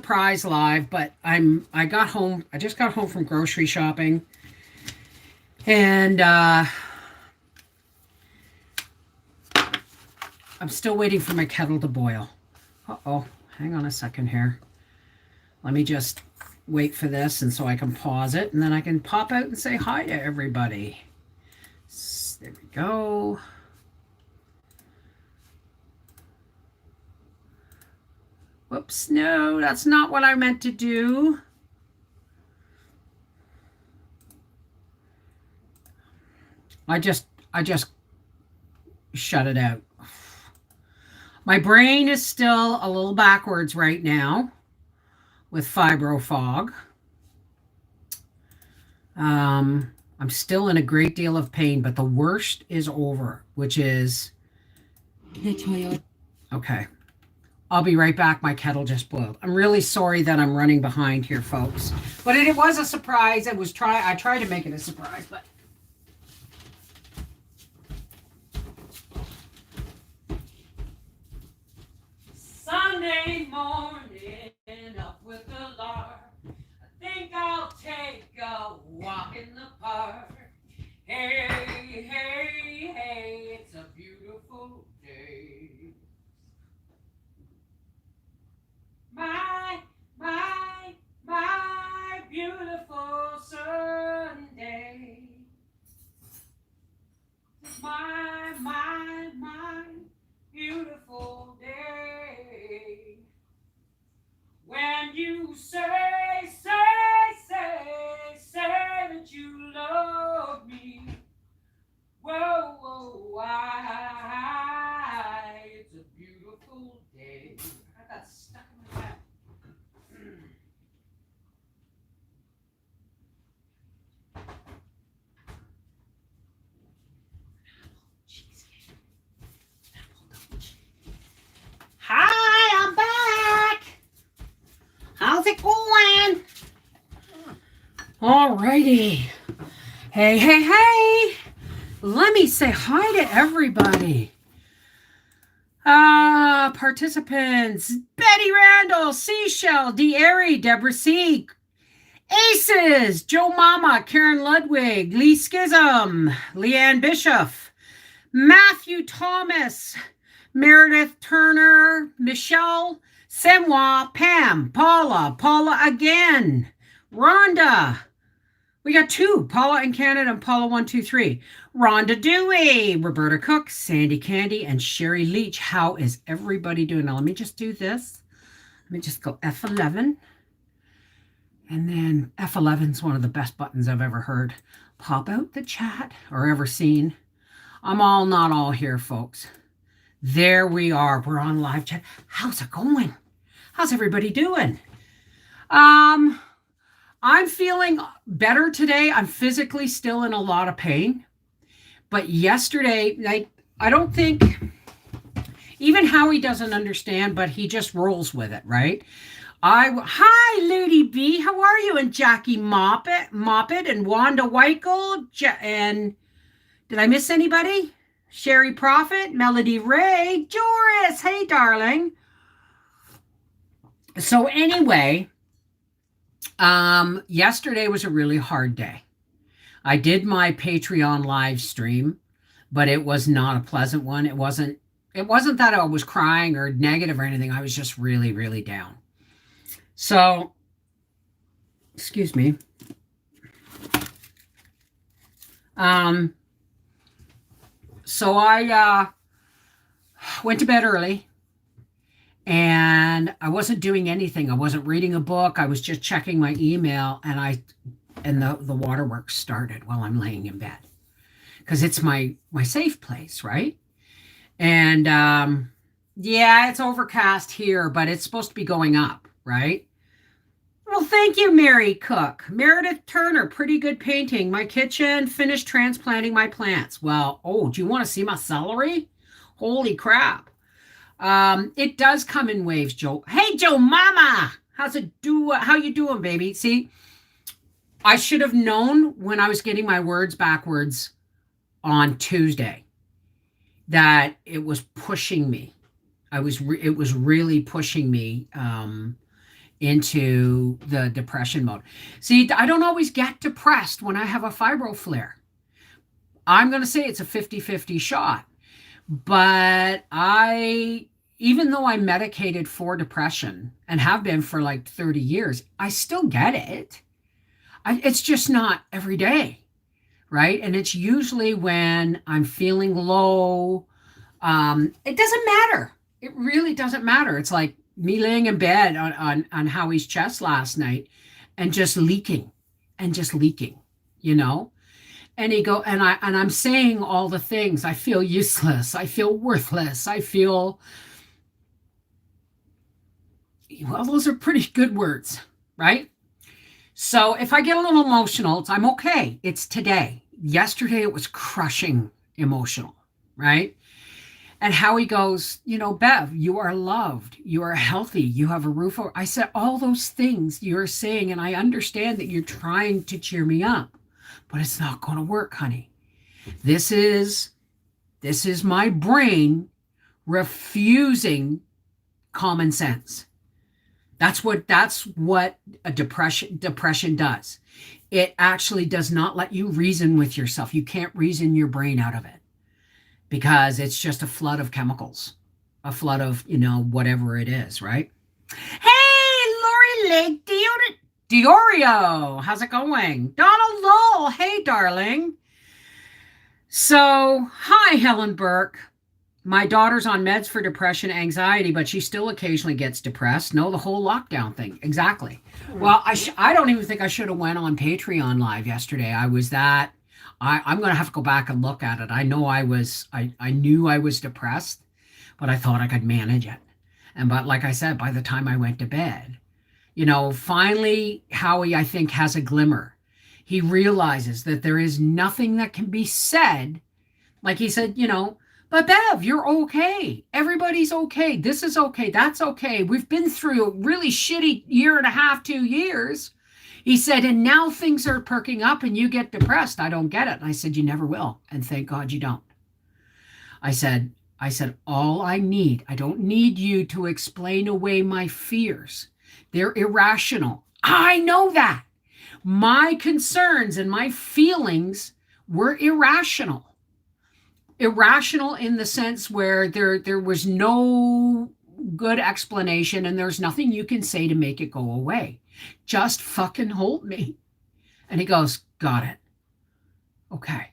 surprise live, but I got home. I just got home from grocery shopping, and I'm still waiting for my kettle to boil. Uh-oh, hang on a second here. Let me just wait for this, and so I can pause it, and then I can pop out and say hi to everybody. There we go. Whoops, no, that's not what I meant to do. I just shut it out. My brain is still a little backwards right now with fibro fog. I'm still in a great deal of pain, but the worst is over, which is... Can I tell you? Okay. I'll be right back. My kettle just boiled. I'm really sorry that I'm running behind here, folks. But it was a surprise. I tried to make it a surprise, but... Sunday morning, up with the lark. I think I'll take a walk in the park. Hey, hey, hey, it's a beautiful day. My beautiful Sunday. My beautiful day. When you say that you love me. Whoa, whoa, why? It's a beautiful day. I got that stuck in my head. Hi, I'm back. How's it going? All righty. Hey, hey, hey. Let me say hi to everybody. Participants. Betty Randall, Seashell, D'Airy, Deborah C. Aces, Joe Mama, Karen Ludwig, Lee Schism, Leanne Bishop, Matthew Thomas, Meredith Turner, Michelle, Semwa, Pam, Paula again, Rhonda. We got two, Paula in Canada and Paula 123. Rhonda Dewey, Roberta Cook, Sandy Candy, and Sherry Leach. How is everybody doing? Now let me just do this. Let me just go F11. And then F11 is one of the best buttons I've ever heard. Pop out the chat or ever seen. I'm all not all here, folks. There we are. We're on live chat. How's it going? How's everybody doing? I'm feeling better today. I'm physically still in a lot of pain. But yesterday, I don't think, even Howie doesn't understand, but he just rolls with it, right? Hi, Lady B. How are you? And Jackie Moppet and Wanda Weichel. And did I miss anybody? Sherry Prophet, Melody Ray, Joris. Hey, darling. So anyway, yesterday was a really hard day. I did my Patreon live stream, but it was not a pleasant one. It wasn't that I was crying or negative or anything. I was just really, really down. So, excuse me. So I went to bed early, and I wasn't doing anything. I wasn't reading a book. I was just checking my email, and the waterworks started while I'm laying in bed, because it's my safe place, right? And yeah, it's overcast here, but it's supposed to be going up, right? Well, thank you, Mary Cook. Meredith Turner, pretty good painting. My kitchen, finished transplanting my plants. Well, do you want to see my celery? Holy crap. It does come in waves, Joe. Hey, Joe Mama. How you doing, baby? See, I should have known when I was getting my words backwards on Tuesday that it was pushing me. It was really pushing me. into the depression mode. See, I don't always get depressed when I have a fibro flare. I'm going to say it's a 50-50 shot. But even though I'm medicated for depression and have been for like 30 years, I still get it. It's just not every day, right? And it's usually when I'm feeling low. It doesn't matter. It really doesn't matter. It's like me laying in bed on Howie's chest last night and just leaking, you know? And I'm saying all the things. I feel useless. I feel worthless. I feel, well, those are pretty good words, right? So if I get a little emotional, I'm okay. It's today. Yesterday, it was crushing emotional, right? And Howie goes, Bev, you are loved. You are healthy. You have a roof over. I said, all those things you're saying, and I understand that you're trying to cheer me up, but it's not going to work, honey. This is my brain refusing common sense. That's what a depression does. It actually does not let you reason with yourself. You can't reason your brain out of it because it's just a flood of chemicals, a flood of, whatever it is, right? Hey, Lori Lake Diorio, how's it going? Donald Lowell, hey, darling. So, hi, Helen Burke. My daughter's on meds for depression, anxiety, but she still occasionally gets depressed. No, the whole lockdown thing. Exactly. Well, I don't even think I should have went on Patreon live yesterday. I'm going to have to go back and look at it. I know I knew I was depressed, but I thought I could manage it. But like I said, by the time I went to bed, finally, Howie, I think, has a glimmer. He realizes that there is nothing that can be said. Like he said, but Bev, you're okay. Everybody's okay. This is okay. That's okay. We've been through a really shitty year and a half, 2 years. He said, and now things are perking up and you get depressed. I don't get it. And I said, you never will. And thank God you don't. I said, all I don't need you to explain away my fears. They're irrational. I know that. My concerns and my feelings were irrational. Irrational in the sense where there was no good explanation and there's nothing you can say to make it go away. Just fucking hold me. And he goes, got it. Okay.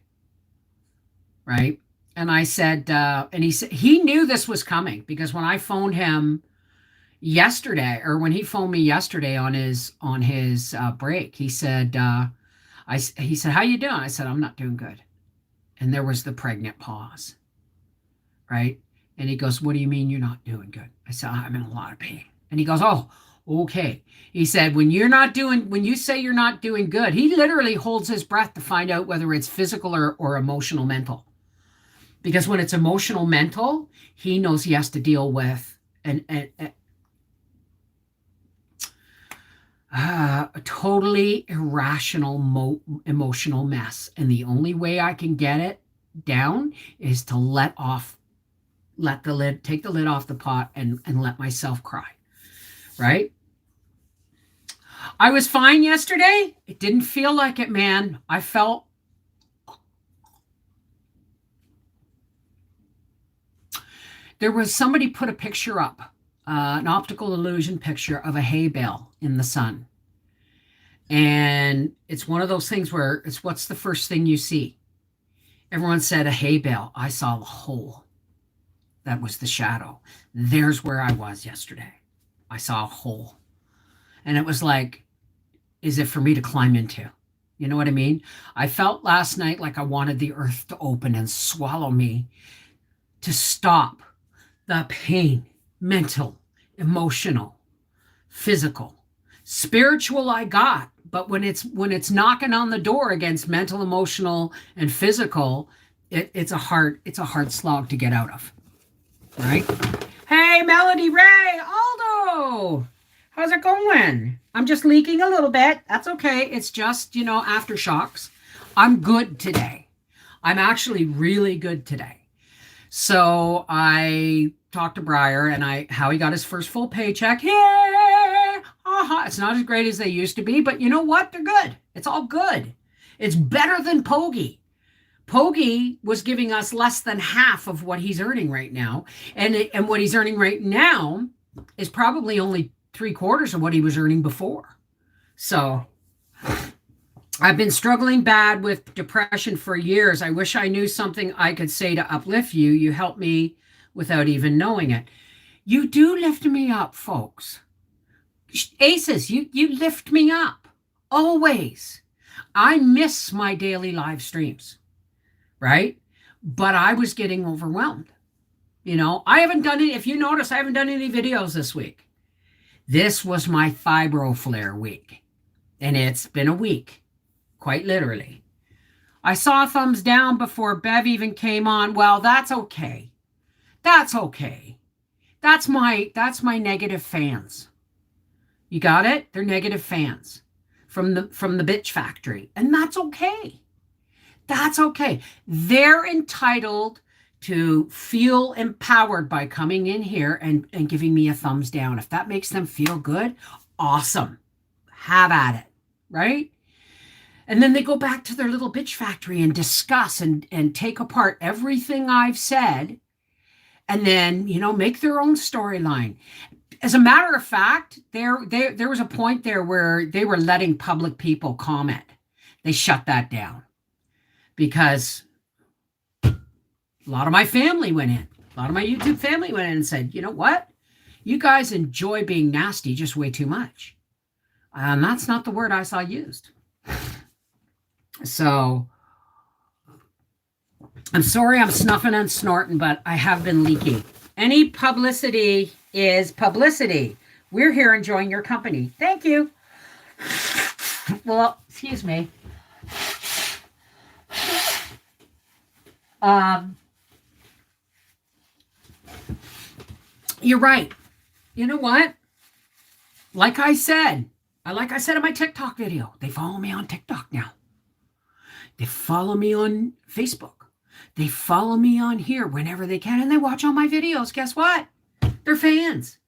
Right? And I said, and he said, he knew this was coming because when I phoned him yesterday, or when he phoned me yesterday on his break, he said, he said, how you doing? I said, I'm not doing good. And there was the pregnant pause, right? And he goes, what do you mean you're not doing good? I said, I'm in a lot of pain. And he goes, oh, okay. He said, when you say you're not doing good, he literally holds his breath to find out whether it's physical or emotional mental. Because when it's emotional mental, he knows he has to deal with a totally irrational emotional mess. And the only way I can get it down is to take the lid off the pot and let myself cry. Right? I was fine yesterday. It didn't feel like it, man. I felt there was somebody put a picture up, an optical illusion picture of a hay bale in the sun. And it's one of those things where it's what's the first thing you see? Everyone said a hay bale. I saw the hole. That was the shadow. There's where I was yesterday. I saw a hole. And it was like, is it for me to climb into? You know what I mean? I felt last night like I wanted the earth to open and swallow me to stop the pain, mental, emotional, physical, spiritual I got. But when it's knocking on the door against mental, emotional, and physical, it's a hard slog to get out of. Right? Hey, Melody Ray, Aldo, how's it going? I'm just leaking a little bit. That's okay. It's just, aftershocks. I'm good today. I'm actually really good today. So I talked to Briar and how he got his first full paycheck. Yeah! hot. It's not as great as they used to be, but you know what? They're good. It's all good. It's better than Pogie. Pogie was giving us less than half of what he's earning right now. And what he's earning right now is probably only 3/4 of what he was earning before. So I've been struggling bad with depression for years. I wish I knew something I could say to uplift you. You help me without even knowing it. You do lift me up, folks. Aces, you lift me up. Always. I miss my daily live streams, right? But I was getting overwhelmed. You know, I haven't done it. If you notice, I haven't done any videos this week. This was my fibro flare week. And it's been a week, quite literally. I saw a thumbs down before Bev even came on. Well, that's okay. That's okay. That's my negative fans. You got it? They're negative fans from the bitch factory. And that's okay. That's okay. They're entitled to feel empowered by coming in here and giving me a thumbs down. If that makes them feel good, awesome. Have at it, right? And then they go back to their little bitch factory and discuss and take apart everything I've said and then, you know, make their own storyline. As a matter of fact, there was a point there where they were letting public people comment. They shut that down because a lot of my family went in. A lot of my YouTube family went in and said, you know what? You guys enjoy being nasty just way too much. And that's not the word I saw used. So I'm sorry I'm snuffing and snorting, but I have been leaking. Any publicity is publicity. We're here enjoying your company. Thank you. Well, excuse me. You're right. You know what? Like I said in my TikTok video, they follow me on TikTok now. They follow me on Facebook. They follow me on here whenever they can, and they watch all my videos. Guess what? They're fans.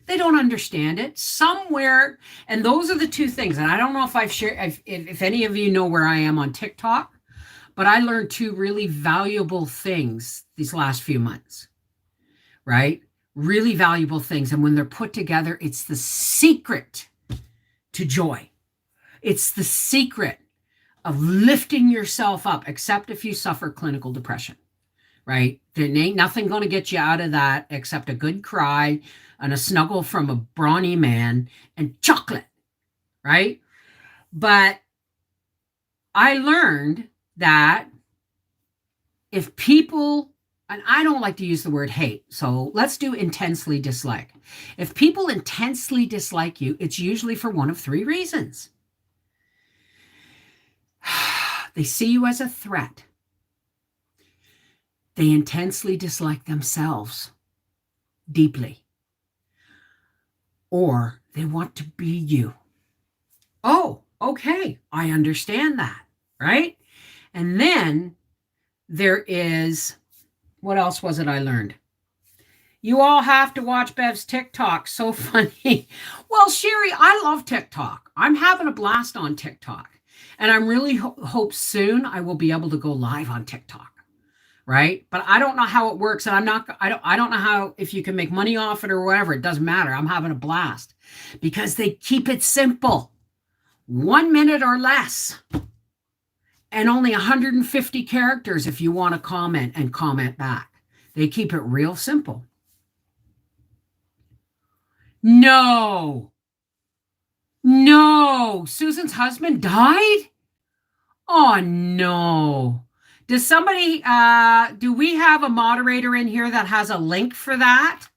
They don't understand it. Somewhere, and those are the two things, and I don't know if I've shared, if any of you know where I am on TikTok, but I learned two really valuable things these last few months, right? Really valuable things. And when they're put together, it's the secret to joy. It's the secret of lifting yourself up, except if you suffer clinical depression, right? There ain't nothing going to get you out of that except a good cry and a snuggle from a brawny man and chocolate, right? But I learned that if people, and I don't like to use the word hate, so let's do intensely dislike. If people intensely dislike you, it's usually for one of three reasons. They see you as a threat. They intensely dislike themselves deeply. Or they want to be you. Oh, okay. I understand that, right? And then there is, what else was it I learned? You all have to watch Bev's TikTok. So funny. Well, Sherry, I love TikTok. I'm having a blast on TikTok. And I'm really hope soon I will be able to go live on TikTok, right? But I don't know how it works, and I don't know how, if you can make money off it or whatever. It doesn't matter. I'm having a blast because they keep it simple, 1 minute or less, and only 150 characters if you want to comment and comment back. They keep it real simple. No, Susan's husband died? Oh, no. Does somebody, do we have a moderator in here that has a link for that?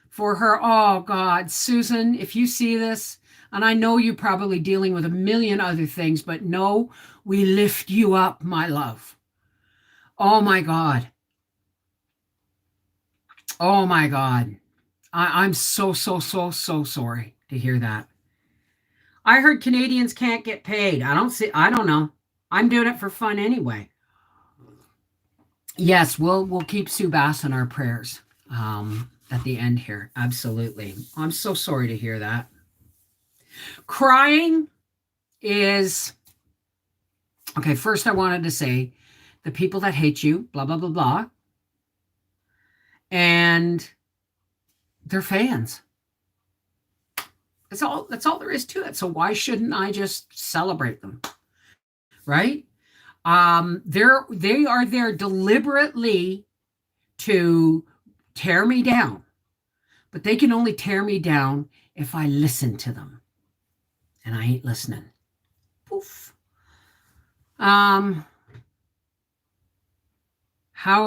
For her? Oh, God. Susan, if you see this, and I know you're probably dealing with a million other things, but no, we lift you up, my love. Oh, my God. Oh, my God. I'm so sorry to hear that. I heard Canadians can't get paid. I don't know. I'm doing it for fun anyway. Yes, we'll keep Sue Bass in our prayers at the end here. Absolutely. I'm so sorry to hear that. Crying is, okay, first I wanted to say the people that hate you, blah, blah, blah, blah, and they're fans. That's all there is to it. So why shouldn't I just celebrate them? Right? They are there deliberately to tear me down, but they can only tear me down if I listen to them. And I ain't listening. Poof. How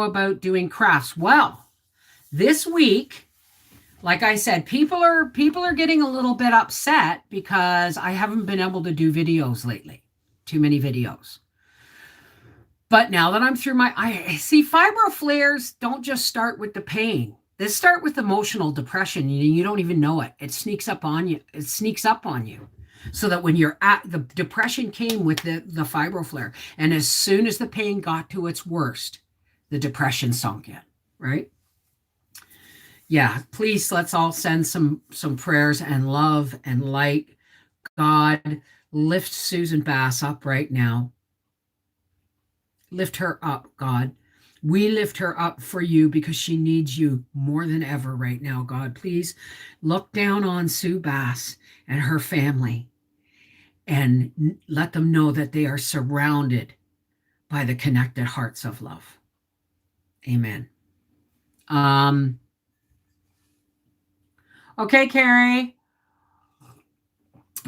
about doing crafts? Well, this week, like I said, people are getting a little bit upset because I haven't been able to do videos lately. Too many videos. But now that I'm through I see fibro flares don't just start with the pain. They start with emotional depression. You don't even know it. It sneaks up on you. So that when you're at the depression came with the fibro flare. And as soon as the pain got to its worst, the depression sunk in, right? Yeah, please let's all send some prayers and love and light. God, lift Susan Bass up right now. Lift her up, God. We lift her up for you because she needs you more than ever right now, God. Please look down on Sue Bass and her family and let them know that they are surrounded by the connected hearts of love. Amen. Okay, Carrie.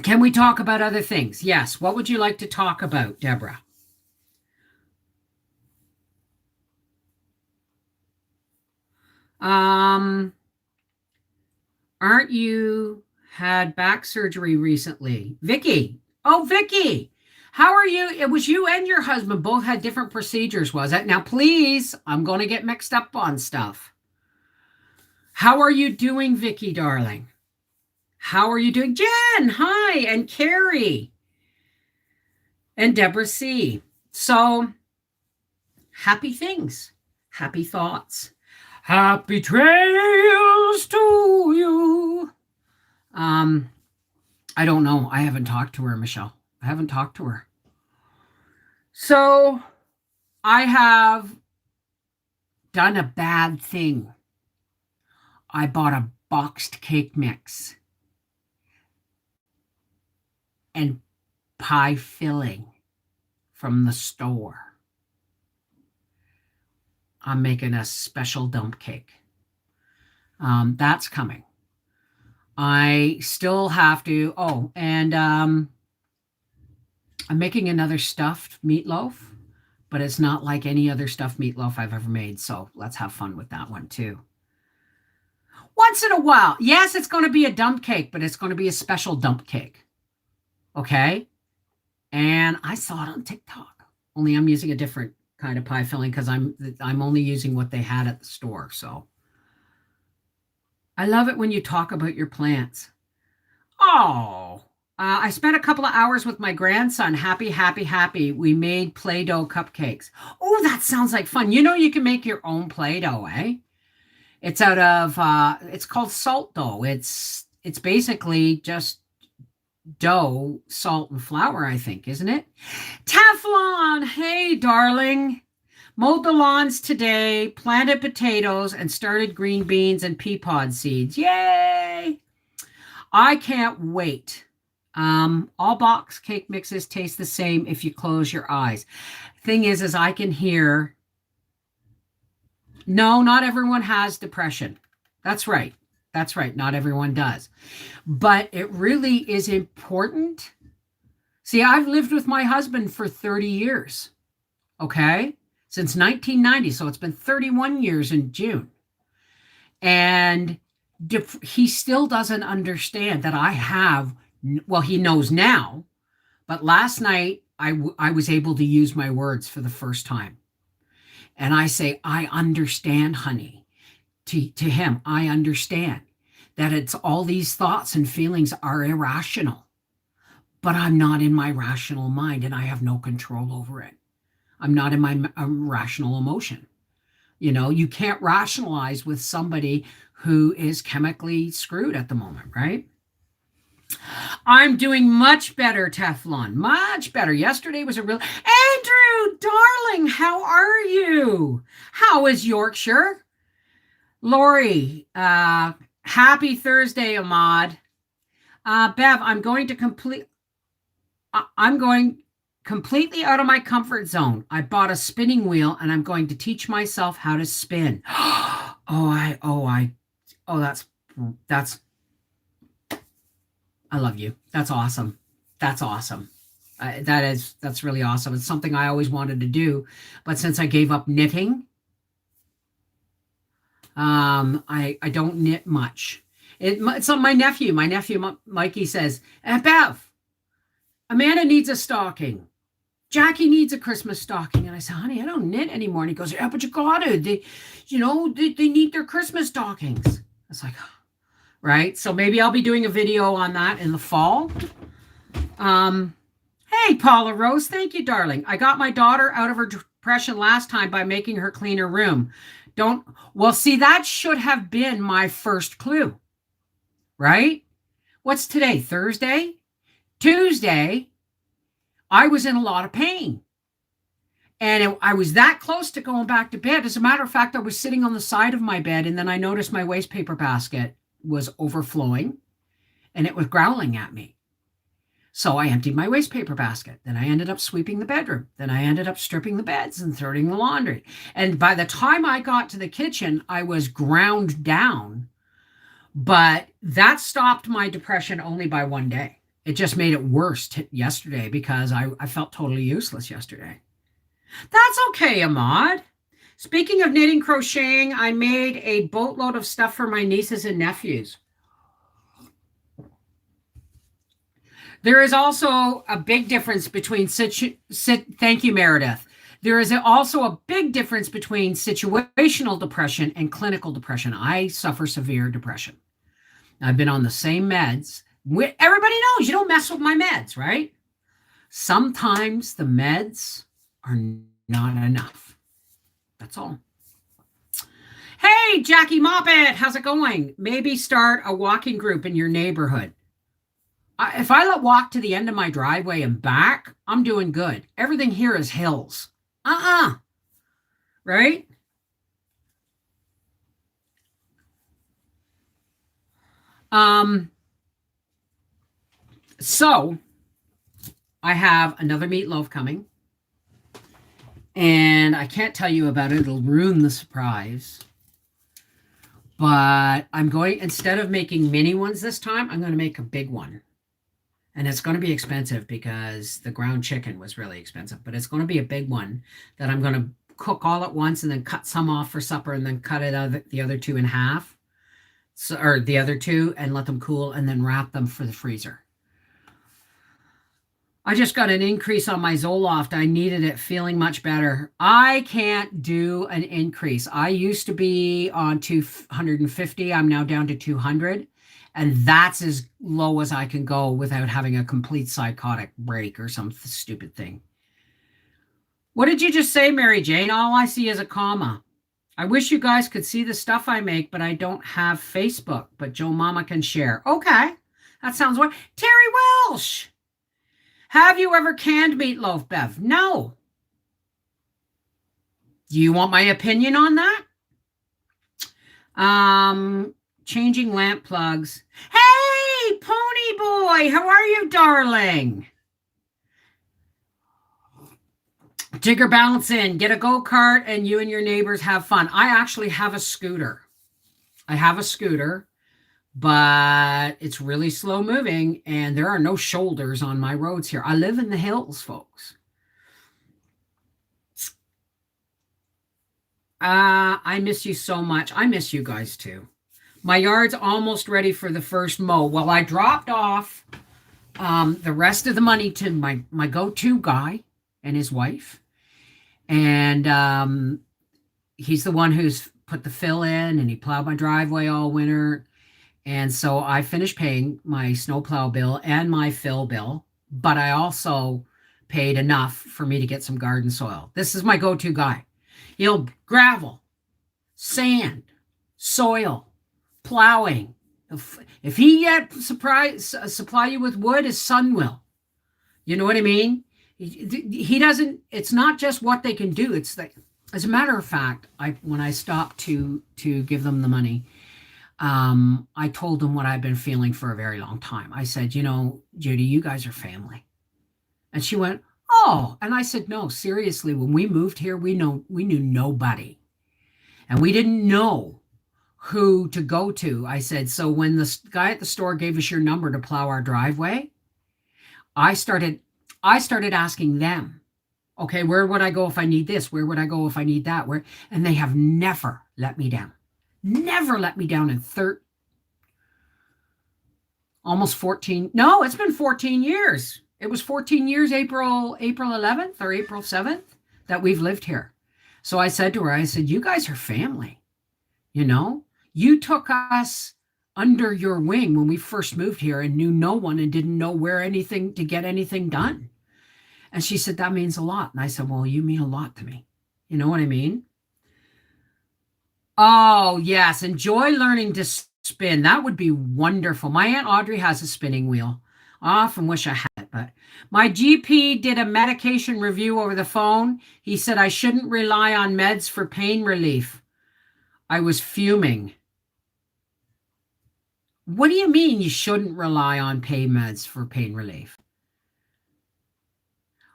Can we talk about other things? Yes. What would you like to talk about, Deborah? Aren't you had back surgery recently? Vicky. Oh, Vicky. How are you? It was you and your husband both had different procedures, was it? Now, please, I'm going to get mixed up on stuff. How are you doing, Vicky, darling? How are you doing? Jen, hi, and Carrie. And Deborah C. So, happy things, happy thoughts. Happy trails to you. I don't know. I haven't talked to her, Michelle. I haven't talked to her. So I have done a bad thing. I bought a boxed cake mix and pie filling from the store. I'm making a special dump cake. That's coming. I still have to. Oh, and I'm making another stuffed meatloaf, but it's not like any other stuffed meatloaf I've ever made. So let's have fun with that one too. Once in a while. Yes, it's going to be a dump cake, but it's going to be a special dump cake. Okay. And I saw it on TikTok. Only I'm using a different kind of pie filling because I'm only using what they had at the store. So I love it when you talk about your plants. Oh, I spent a couple of hours with my grandson. Happy, happy, happy. We made Play-Doh cupcakes. Oh, that sounds like fun. You know, you can make your own Play-Doh, eh? It's out of, it's called salt dough. It's basically just dough, salt, and flour, I think, isn't it? Teflon, hey, darling. Mowed the lawns today, planted potatoes, and started green beans and pea pod seeds. Yay! I can't wait. All box cake mixes taste the same if you close your eyes. Thing is I can hear. No, not everyone has depression. That's right. That's right. Not everyone does. But it really is important. See, I've lived with my husband for 30 years. Okay? Since 1990. So it's been 31 years in June. And he still doesn't understand that I have, well, he knows now. But last night, I was able to use my words for the first time. And I say, I understand, honey. To him, I understand that it's all these thoughts and feelings are irrational, but I'm not in my rational mind and I have no control over it. I'm not in my rational emotion. You know, you can't rationalize with somebody who is chemically screwed at the moment, right? I'm doing much better, Teflon. Much better. Yesterday was a real. Andrew, darling, how are you? How is Yorkshire? Lori, happy Thursday, Ahmad. Bev, I'm going completely out of my comfort zone. I bought a spinning wheel and I'm going to teach myself how to spin. That's I love you. That's awesome. That's awesome. That's really awesome. It's something I always wanted to do, but since I gave up knitting, I don't knit much. It's on my nephew. My nephew Mikey says, Bev, Amanda needs a stocking. Jackie needs a Christmas stocking. And I said, honey, I don't knit anymore. And he goes, yeah, but you got it. They need their Christmas stockings. It's like, right? So maybe I'll be doing a video on that in the fall. Hey, Paula Rose, thank you, darling. I got my daughter out of her depression last time by making her clean her room. See, that should have been my first clue, right? What's today? Thursday? Tuesday, I was in a lot of pain. And I was that close to going back to bed. As a matter of fact, I was sitting on the side of my bed, and then I noticed my waste paper basket was overflowing, and it was growling at me. So I emptied my waste paper basket. Then I ended up sweeping the bedroom. Then I ended up stripping the beds and throwing the laundry. And by the time I got to the kitchen, I was ground down. But that stopped my depression only by one day. It just made it worse yesterday because I felt totally useless yesterday. That's okay, Ahmad. Speaking of knitting, crocheting, I made a boatload of stuff for my nieces and nephews. There is also a big difference between thank you, Meredith. There is also a big difference between situational depression and clinical depression. I suffer severe depression. I've been on the same meds. Everybody knows you don't mess with my meds, right? Sometimes the meds are not enough. That's all. Hey, Jackie Moppet, how's it going? Maybe start a walking group in your neighborhood. If I walk to the end of my driveway and back, I'm doing good. Everything here is hills. Right? So I have another meatloaf coming. And I can't tell you about it. It'll ruin the surprise. But I'm going, instead of making mini ones this time, I'm going to make a big one. And it's going to be expensive because the ground chicken was really expensive. But it's going to be a big one that I'm going to cook all at once and then cut some off for supper and then cut the other two in half. Or the other two and let them cool and then wrap them for the freezer. I just got an increase on my Zoloft. I needed it, feeling much better. I can't do an increase. I used to be on 250. I'm now down to 200. And that's as low as I can go without having a complete psychotic break or some stupid thing. What did you just say, Mary Jane? All I see is a comma. I wish you guys could see the stuff I make, but I don't have Facebook. But Joe Mama can share. Okay. That sounds what? Terry Welsh. Have you ever canned meatloaf, Bev? No. Do you want my opinion on that? Changing lamp plugs. Hey, Pony Boy, how are you, darling? Jigger bouncing, get a go-kart and you and your neighbors have fun. I actually have a scooter. But it's really slow moving and there are no shoulders on my roads here. I live in the hills, folks. I miss you so much. I miss you guys too. My yard's almost ready for the first mow. Well, I dropped off the rest of the money to my go-to guy and his wife. And he's the one who's put the fill in and he plowed my driveway all winter. And so I finished paying my snowplow bill and my fill bill, but I also paid enough for me to get some garden soil. This is my go-to guy. He'll gravel, sand, soil, plowing. If he supply you with wood, his son will. You know what I mean? He doesn't. It's not just what they can do. It's like, as a matter of fact, when I stopped to give them the money, I told them what I've been feeling for a very long time. I said, Judy, you guys are family. And she went, oh. And I said, no, seriously, when we moved here, we knew nobody. And we didn't know who to go to. I said, so when the guy at the store gave us your number to plow our driveway, I started asking them, okay, where would I go if I need this? Where would I go if I need that? And they have never let me down. Never let me down in almost 14. No, it's been 14 years. It was 14 years, April 11th or April 7th that we've lived here. So I said to her, you guys are family. You took us under your wing when we first moved here and knew no one and didn't know to get anything done. And she said, that means a lot. And I said, well, you mean a lot to me. You know what I mean? Oh, yes. Enjoy learning to spin. That would be wonderful. My Aunt Audrey has a spinning wheel. I often wish I had it, but my GP did a medication review over the phone. He said I shouldn't rely on meds for pain relief. I was fuming. What do you mean you shouldn't rely on pain meds for pain relief?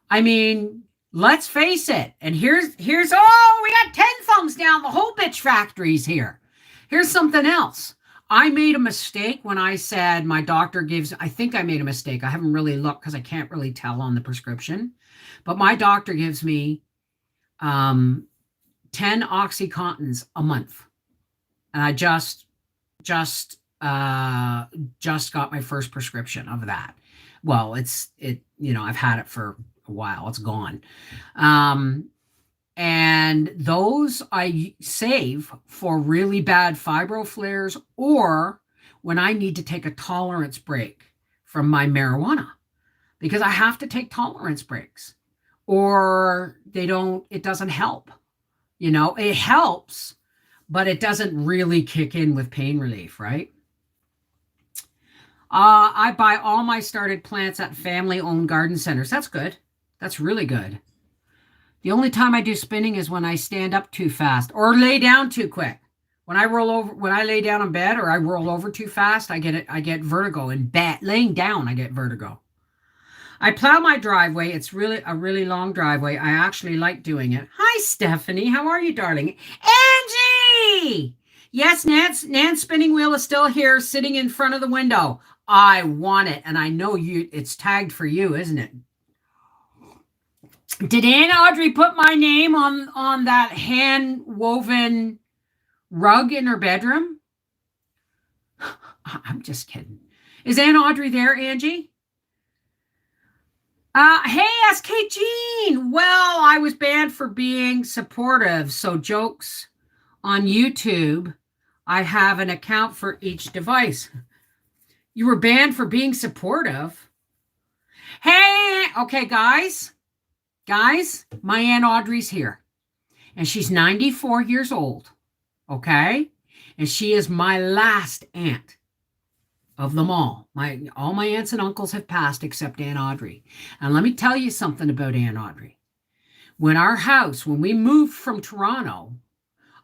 I mean, let's face it. And here's we got 10 thumbs down. The whole bitch factory's here. Here's something else. I made a mistake when I said my doctor I think I made a mistake. I haven't really looked because I can't really tell on the prescription. But my doctor gives me 10 OxyContins a month. And I just got my first prescription of that. Well, I've had it for a while. It's gone. And those I save for really bad fibro flares or when I need to take a tolerance break from my marijuana, because I have to take tolerance breaks or it doesn't help. It helps, but it doesn't really kick in with pain relief, right? I buy all my started plants at family-owned garden centers. That's good. That's really good. The only time I do spinning is when I stand up too fast or lay down too quick. When I lay down in bed or I roll over too fast, I get vertigo. In bed, laying down, I get vertigo. I plow my driveway. It's really a really long driveway. I actually like doing it. Hi, Stephanie. How are you, darling? Angie! Yes, Nan's spinning wheel is still here, sitting in front of the window. I want it, and I know it's tagged for you, isn't it? Did Aunt Audrey put my name on that hand-woven rug in her bedroom? I'm just kidding. Is Aunt Audrey there, Angie? Hey, SK Jean. Well, I was banned for being supportive. So jokes on YouTube. I have an account for each device. You were banned for being supportive? Hey, okay, guys, my Aunt Audrey's here. And she's 94 years old, okay? And she is my last aunt of them all. All my aunts and uncles have passed except Aunt Audrey. And let me tell you something about Aunt Audrey. When we moved from Toronto,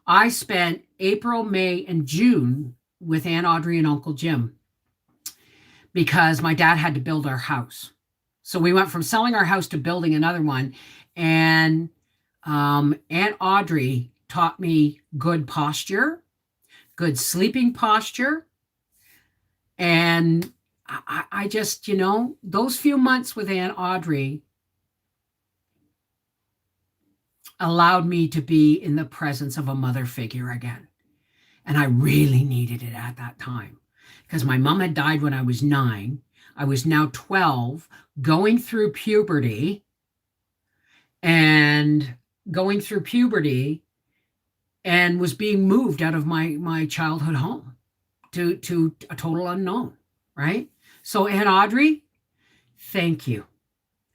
I spent April, May, and June with Aunt Audrey and Uncle Jim because my dad had to build our house. So we went from selling our house to building another one. And Aunt Audrey taught me good posture, good sleeping posture. And I just, those few months with Aunt Audrey allowed me to be in the presence of a mother figure again. And I really needed it at that time because my mom had died when I was 9. I was now 12, going through puberty and was being moved out of my childhood home to a total unknown, right? So Aunt Audrey, thank you.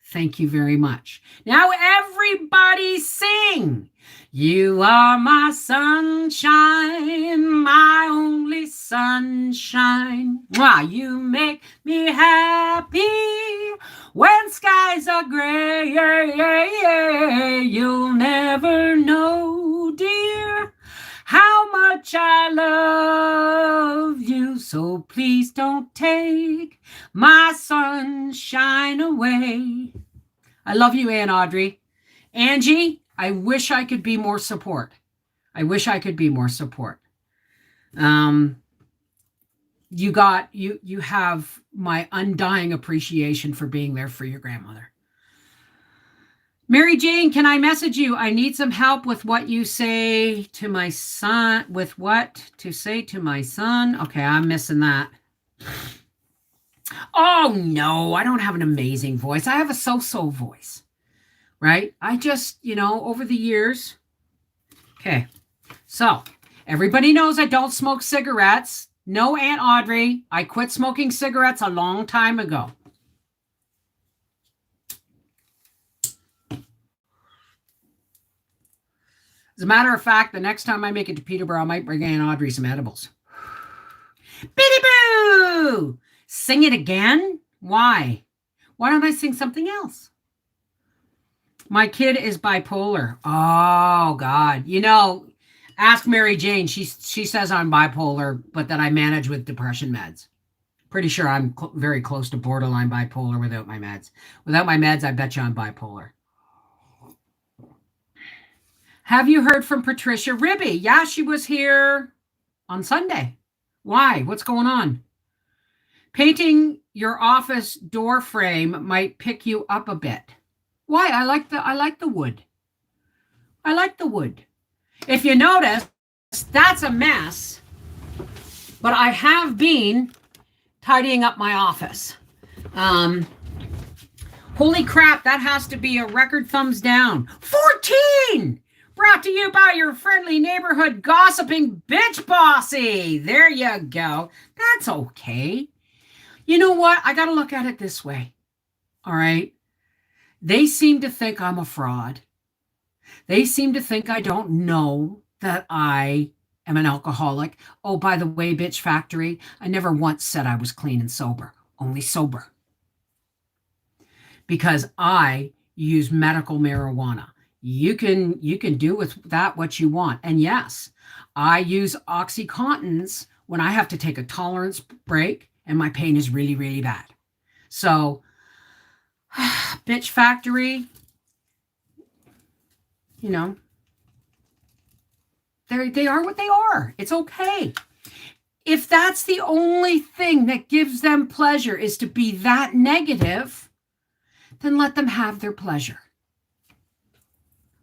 Thank you very much. Now Everybody sing. You are my sunshine, my only sunshine. Mwah, you make me happy when skies are gray. You'll never know, dear, how much I love you. So please don't take my sunshine away. I love you, Aunt Audrey. Angie, I wish I could be more support. I wish I could be more support. You have my undying appreciation for being there for your grandmother. Mary Jane, can I message you? I need some help with what you say to my son, with what to say to my son. Okay, I'm missing that. Oh, no, I don't have an amazing voice. I have a so-so voice, right? I just, over the years. Okay, so everybody knows I don't smoke cigarettes. No, Aunt Audrey, I quit smoking cigarettes a long time ago. As a matter of fact, the next time I make it to Peterborough, I might bring Aunt Audrey some edibles. Bitty boo! Sing it again? Why? Why don't I sing something else? My kid is bipolar. Oh, God. Ask Mary Jane. She says I'm bipolar, but that I manage with depression meds. Pretty sure I'm very close to borderline bipolar without my meds. Without my meds, I bet you I'm bipolar. Have you heard from Patricia Ribby? Yeah, she was here on Sunday. Why? What's going on? Painting your office door frame might pick you up a bit. Why? I like the wood. I like the wood. If you notice, that's a mess. But I have been tidying up my office. Holy crap, that has to be a record thumbs down. 14! Brought to you by your friendly neighborhood gossiping bitch bossy. There you go. That's okay. You know what? I got to look at it this way. All right. They seem to think I'm a fraud. They seem to think I don't know that I am an alcoholic. Oh, by the way, bitch factory, I never once said I was clean and sober, only sober. Because I use medical marijuana. You can do with that what you want. And yes, I use OxyContins when I have to take a tolerance break and my pain is really, really bad. So, bitch factory, they are what they are. It's okay. If that's the only thing that gives them pleasure is to be that negative, then let them have their pleasure.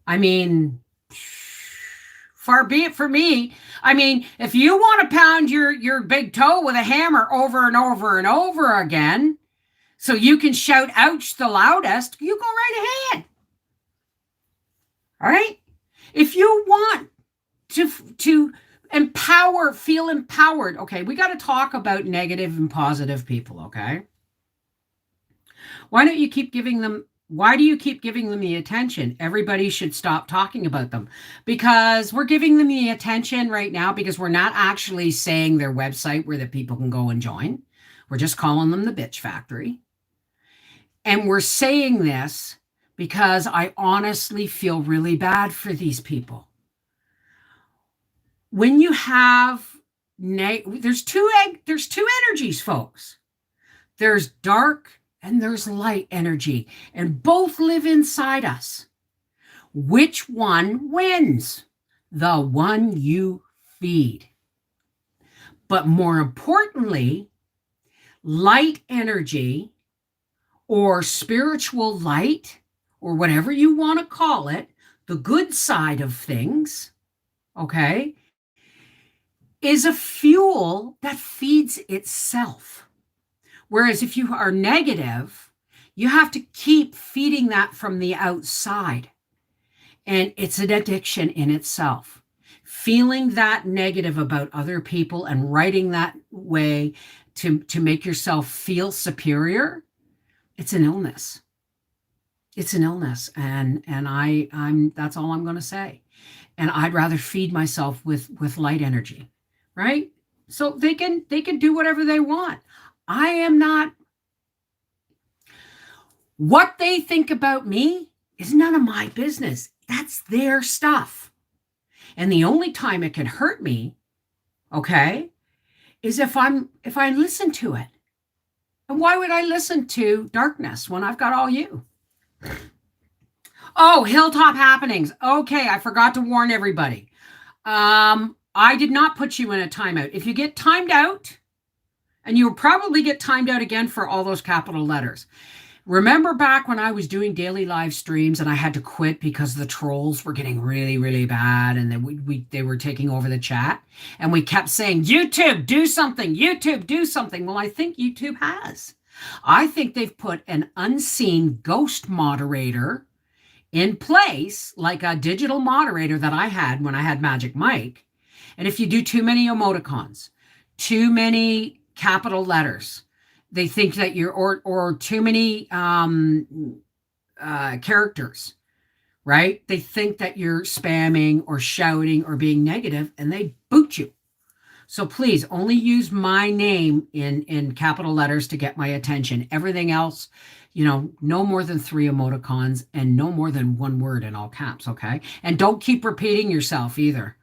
I mean, far be it for me. I mean, if you want to pound your big toe with a hammer over and over and over again, so you can shout ouch the loudest, you go right ahead. All right? If you want to feel empowered, okay, we got to talk about negative and positive people, okay? Why do you keep giving them the attention? Everybody should stop talking about them, because we're giving them the attention right now because we're not actually saying their website where the people can go and join. We're just calling them the bitch factory. And we're saying this because I honestly feel really bad for these people. When you have there's two energies, folks. There's dark and there's light energy, and both live inside us. Which one wins? The one you feed. But more importantly, light energy or spiritual light, or whatever you want to call it, the good side of things, okay, is a fuel that feeds itself. Whereas if you are negative, you have to keep feeding that from the outside. And it's an addiction in itself. Feeling that negative about other people and writing that way to make yourself feel superior, it's an illness. It's an illness, and I'm that's all I'm going to say. And I'd rather feed myself with light energy, right? So they can do whatever they want. I am not. What they think about me is none of my business. That's their stuff. And the only time it can hurt me, okay, is if I listen to it. And why would I listen to darkness when I've got all you? Oh, Hilltop Happenings. Okay, I forgot to warn everybody. I did not put you in a timeout. If you get timed out, and you'll probably get timed out again for all those capital letters. Remember back when I was doing daily live streams and I had to quit because the trolls were getting really, really bad and then they were taking over the chat, and we kept saying, YouTube, do something, YouTube, do something. Well, I think YouTube has. I think they've put an unseen ghost moderator in place, like a digital moderator that I had when I had Magic Mike. And if you do too many emoticons, too many capital letters, they think that you're, or too many characters, right? They think that you're spamming or shouting or being negative, and they boot you. So please only use my name in capital letters to get my attention. Everything else, no more than 3 emoticons and no more than 1 word in all caps, okay? And don't keep repeating yourself either.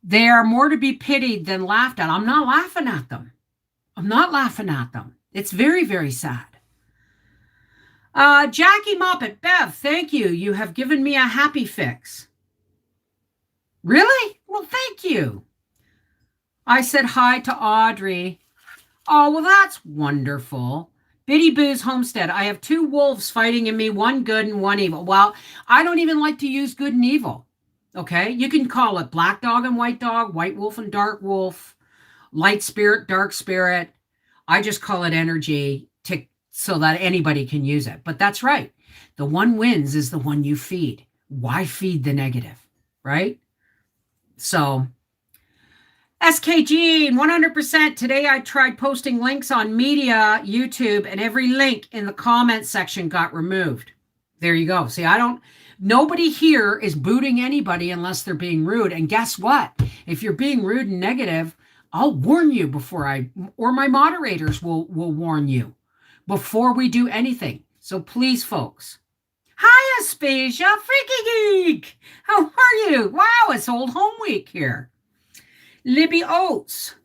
They are more to be pitied than laughed at. I'm not laughing at them. I'm not laughing at them. It's very, very sad. Jackie Moppet, Bev, thank you. You have given me a happy fix. Really? Well, thank you. I said hi to Audrey. Oh, well, that's wonderful. Biddy Boo's Homestead. I have 2 wolves fighting in me, 1 good and 1 evil. Well, I don't even like to use good and evil. Okay? You can call it black dog and white dog, white wolf and dark wolf, light spirit, dark spirit. I just call it energy so that anybody can use it. But that's right. The one wins is the one you feed. Why feed the negative, right? So, SKG, 100%. Today I tried posting links on media, YouTube, and every link in the comment section got removed. There you go. See, nobody here is booting anybody unless they're being rude. And guess what? If you're being rude and negative, I'll warn you or my moderators will warn you before we do anything. So please, folks. Hi, Aspasia, Freaky Geek. How are you? Wow, it's Old Home Week here. Libby Oates.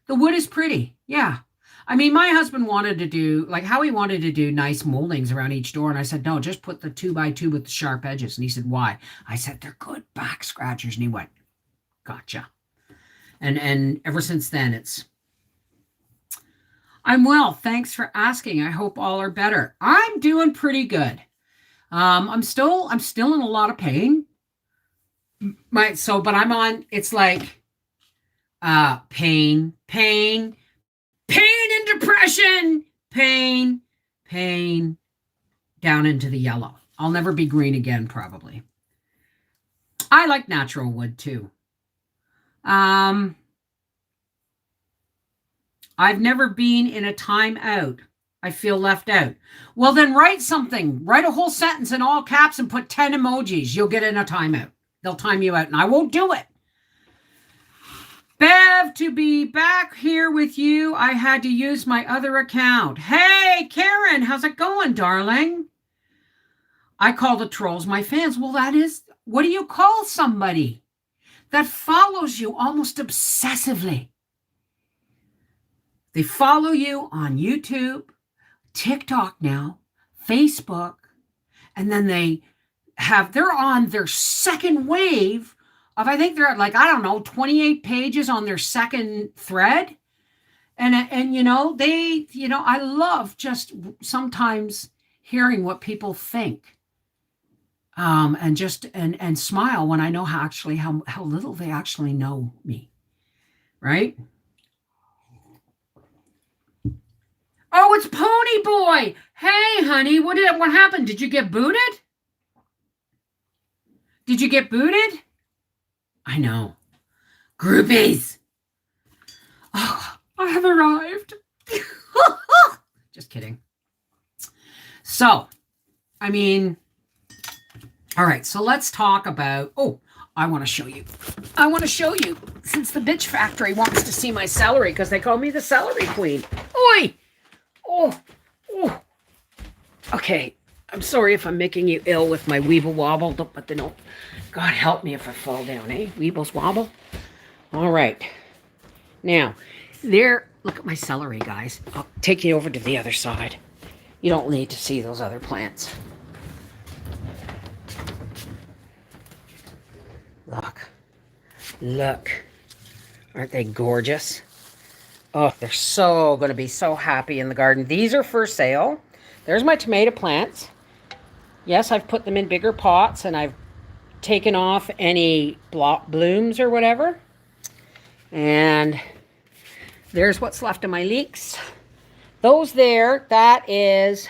The wood is pretty. Yeah. I mean, my husband wanted to do, like Howie wanted to do nice moldings around each door. And I said, no, just put the 2x2 with the sharp edges. And he said, why? I said, they're good back scratchers. And he went, gotcha. And ever since then, I'm well. Thanks for asking. I hope all are better. I'm doing pretty good. I'm still in a lot of pain. But I'm on, it's like, pain and depression, pain, down into the yellow. I'll never be green again, probably. I like natural wood too. I've never been in a timeout. I feel left out. Well, then write something. Write a whole sentence in all caps and put 10 emojis. You'll get in a timeout. They'll time you out, and I won't do it. Bev, to be back here with you, I had to use my other account. Hey, Karen, how's it going, darling? I call the trolls my fans. Well, what do you call somebody that follows you almost obsessively? They follow you on YouTube, TikTok now, Facebook, and then they're on their second wave of, I think they're at 28 pages on their second thread. And I love just sometimes hearing what people think. And smile when I know how little they actually know me. Right? Oh, it's Pony Boy. Hey, honey, what happened? Did you get booted? I know. Groupies. Oh, I have arrived. Just kidding. So, I mean, all right, so let's talk about, oh, I want to show you. I want to show you, since the bitch factory wants to see my celery because they call me the celery queen. Oi! Oh, oh. Okay, I'm sorry if I'm making you ill with my weeble wobble, but they don't. God help me if I fall down, eh? Weebles wobble. All right. Now, there, look at my celery, guys. I'll take you over to the other side. You don't need to see those other plants. Look. Look. Aren't they gorgeous? Oh, they're so going to be so happy in the garden. These are for sale. There's my tomato plants. Yes, I've put them in bigger pots and I've taken off any blooms or whatever. And there's what's left of my leeks. Those there, that is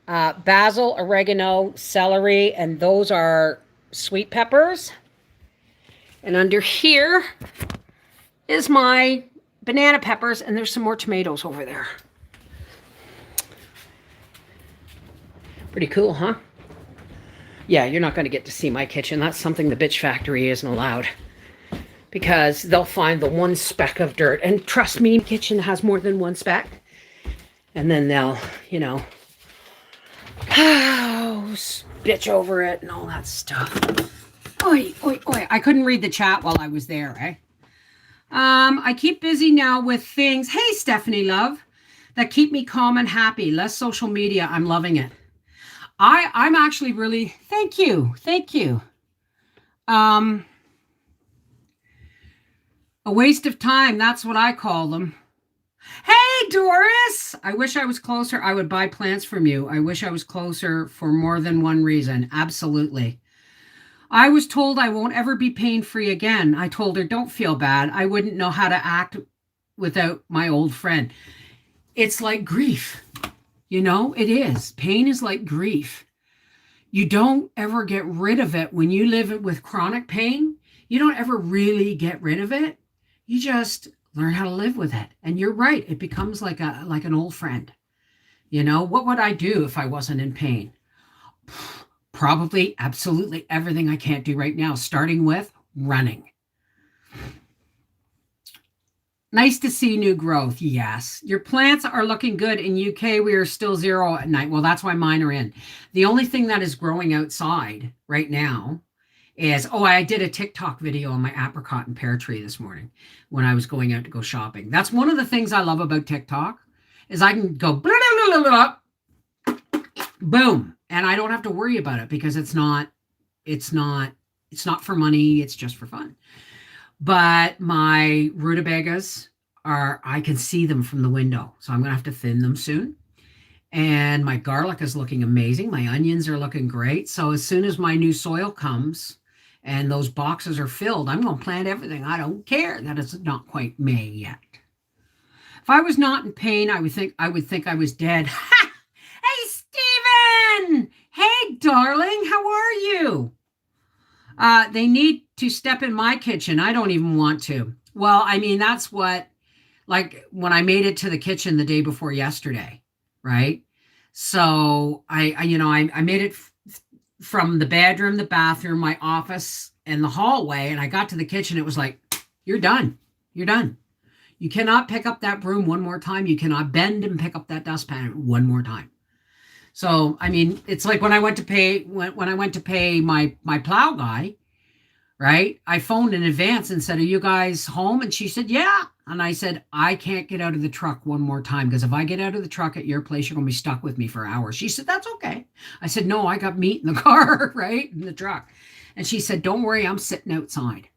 basil, oregano, celery, and those are sweet peppers. And under here is my banana peppers, and there's some more tomatoes over there. Pretty cool, huh? Yeah, you're not going to get to see my kitchen. That's something the bitch factory isn't allowed. Because they'll find the one speck of dirt. And trust me, kitchen has more than one speck. And then they'll, you know, bitch over it and all that stuff. Oi, oi, oi. I couldn't read the chat while I was there, eh? I keep busy now with things, hey, Stephanie love, that keep me calm and happy. Less social media. I'm loving it. I'm actually really, thank you. A waste of time. That's what I call them. Hey, Doris. I wish I was closer. I would buy plants from you. I wish I was closer for more than one reason. Absolutely. I was told I won't ever be pain-free again. I told her, don't feel bad. I wouldn't know how to act without my old friend. It's like grief. You know, it is. Pain is like grief. You don't ever get rid of it. When you live with chronic pain, you don't ever really get rid of it. You just learn how to live with it. And you're right. It becomes like an old friend. You know, what would I do if I wasn't in pain? Probably absolutely everything I can't do right now, starting with running. Nice to see new growth. Yes. Your plants are looking good. In UK, we are still 0 at night. Well, that's why mine are in. The only thing that is growing outside right now is, I did a TikTok video on my apricot and pear tree this morning when I was going out to go shopping. That's one of the things I love about TikTok is I can go blah, blah, blah, blah, boom. And I don't have to worry about it because it's not for money. It's just for fun. But my rutabagas I can see them from the window. So I'm going to have to thin them soon. And my garlic is looking amazing. My onions are looking great. So as soon as my new soil comes and those boxes are filled, I'm going to plant everything. I don't care that it's not quite May yet. If I was not in pain, I would think I was dead. Ha! Hey, Steven! Hey, darling, how are you? They need to step in my kitchen. I don't even want to. Well, I mean, that's what, like when I made it to the kitchen the day before yesterday, right? So I made it from the bedroom, the bathroom, my office, and the hallway. And I got to the kitchen. It was like, you're done. You're done. You cannot pick up that broom one more time. You cannot bend and pick up that dustpan one more time. So, I mean, it's like when I went to pay my plow guy, right? I phoned in advance and said, are you guys home? And she said, yeah. And I said, I can't get out of the truck one more time because if I get out of the truck at your place, you're going to be stuck with me for hours. She said, that's okay. I said, no, I got meat in the car, right? In the truck. And she said, don't worry, I'm sitting outside.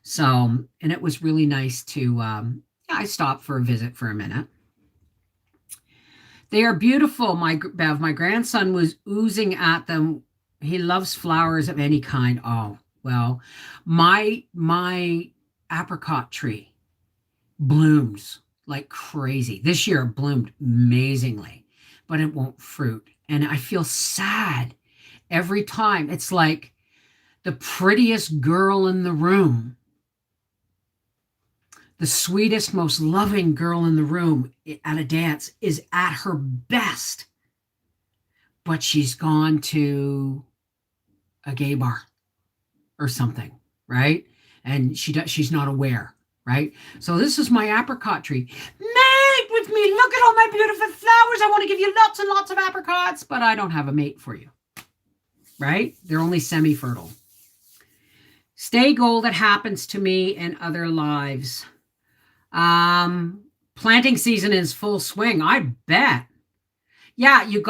So, and it was really nice to, I stopped for a visit for a minute. They are beautiful, Bev. My grandson was oozing at them. He loves flowers of any kind. Oh, well, my apricot tree blooms like crazy. This year it bloomed amazingly, but it won't fruit. And I feel sad every time. It's like the prettiest girl in the room, the sweetest, most loving girl in the room at a dance is at her best. but she's gone to a gay bar or something, right? And she's not aware, right? So this is my apricot tree. Mate with me, look at all my beautiful flowers. I want to give you lots and lots of apricots, but I don't have a mate for you, right? They're only semi-fertile. Stay gold, it happens to me in other lives. Planting season is full swing, I bet. Yeah, you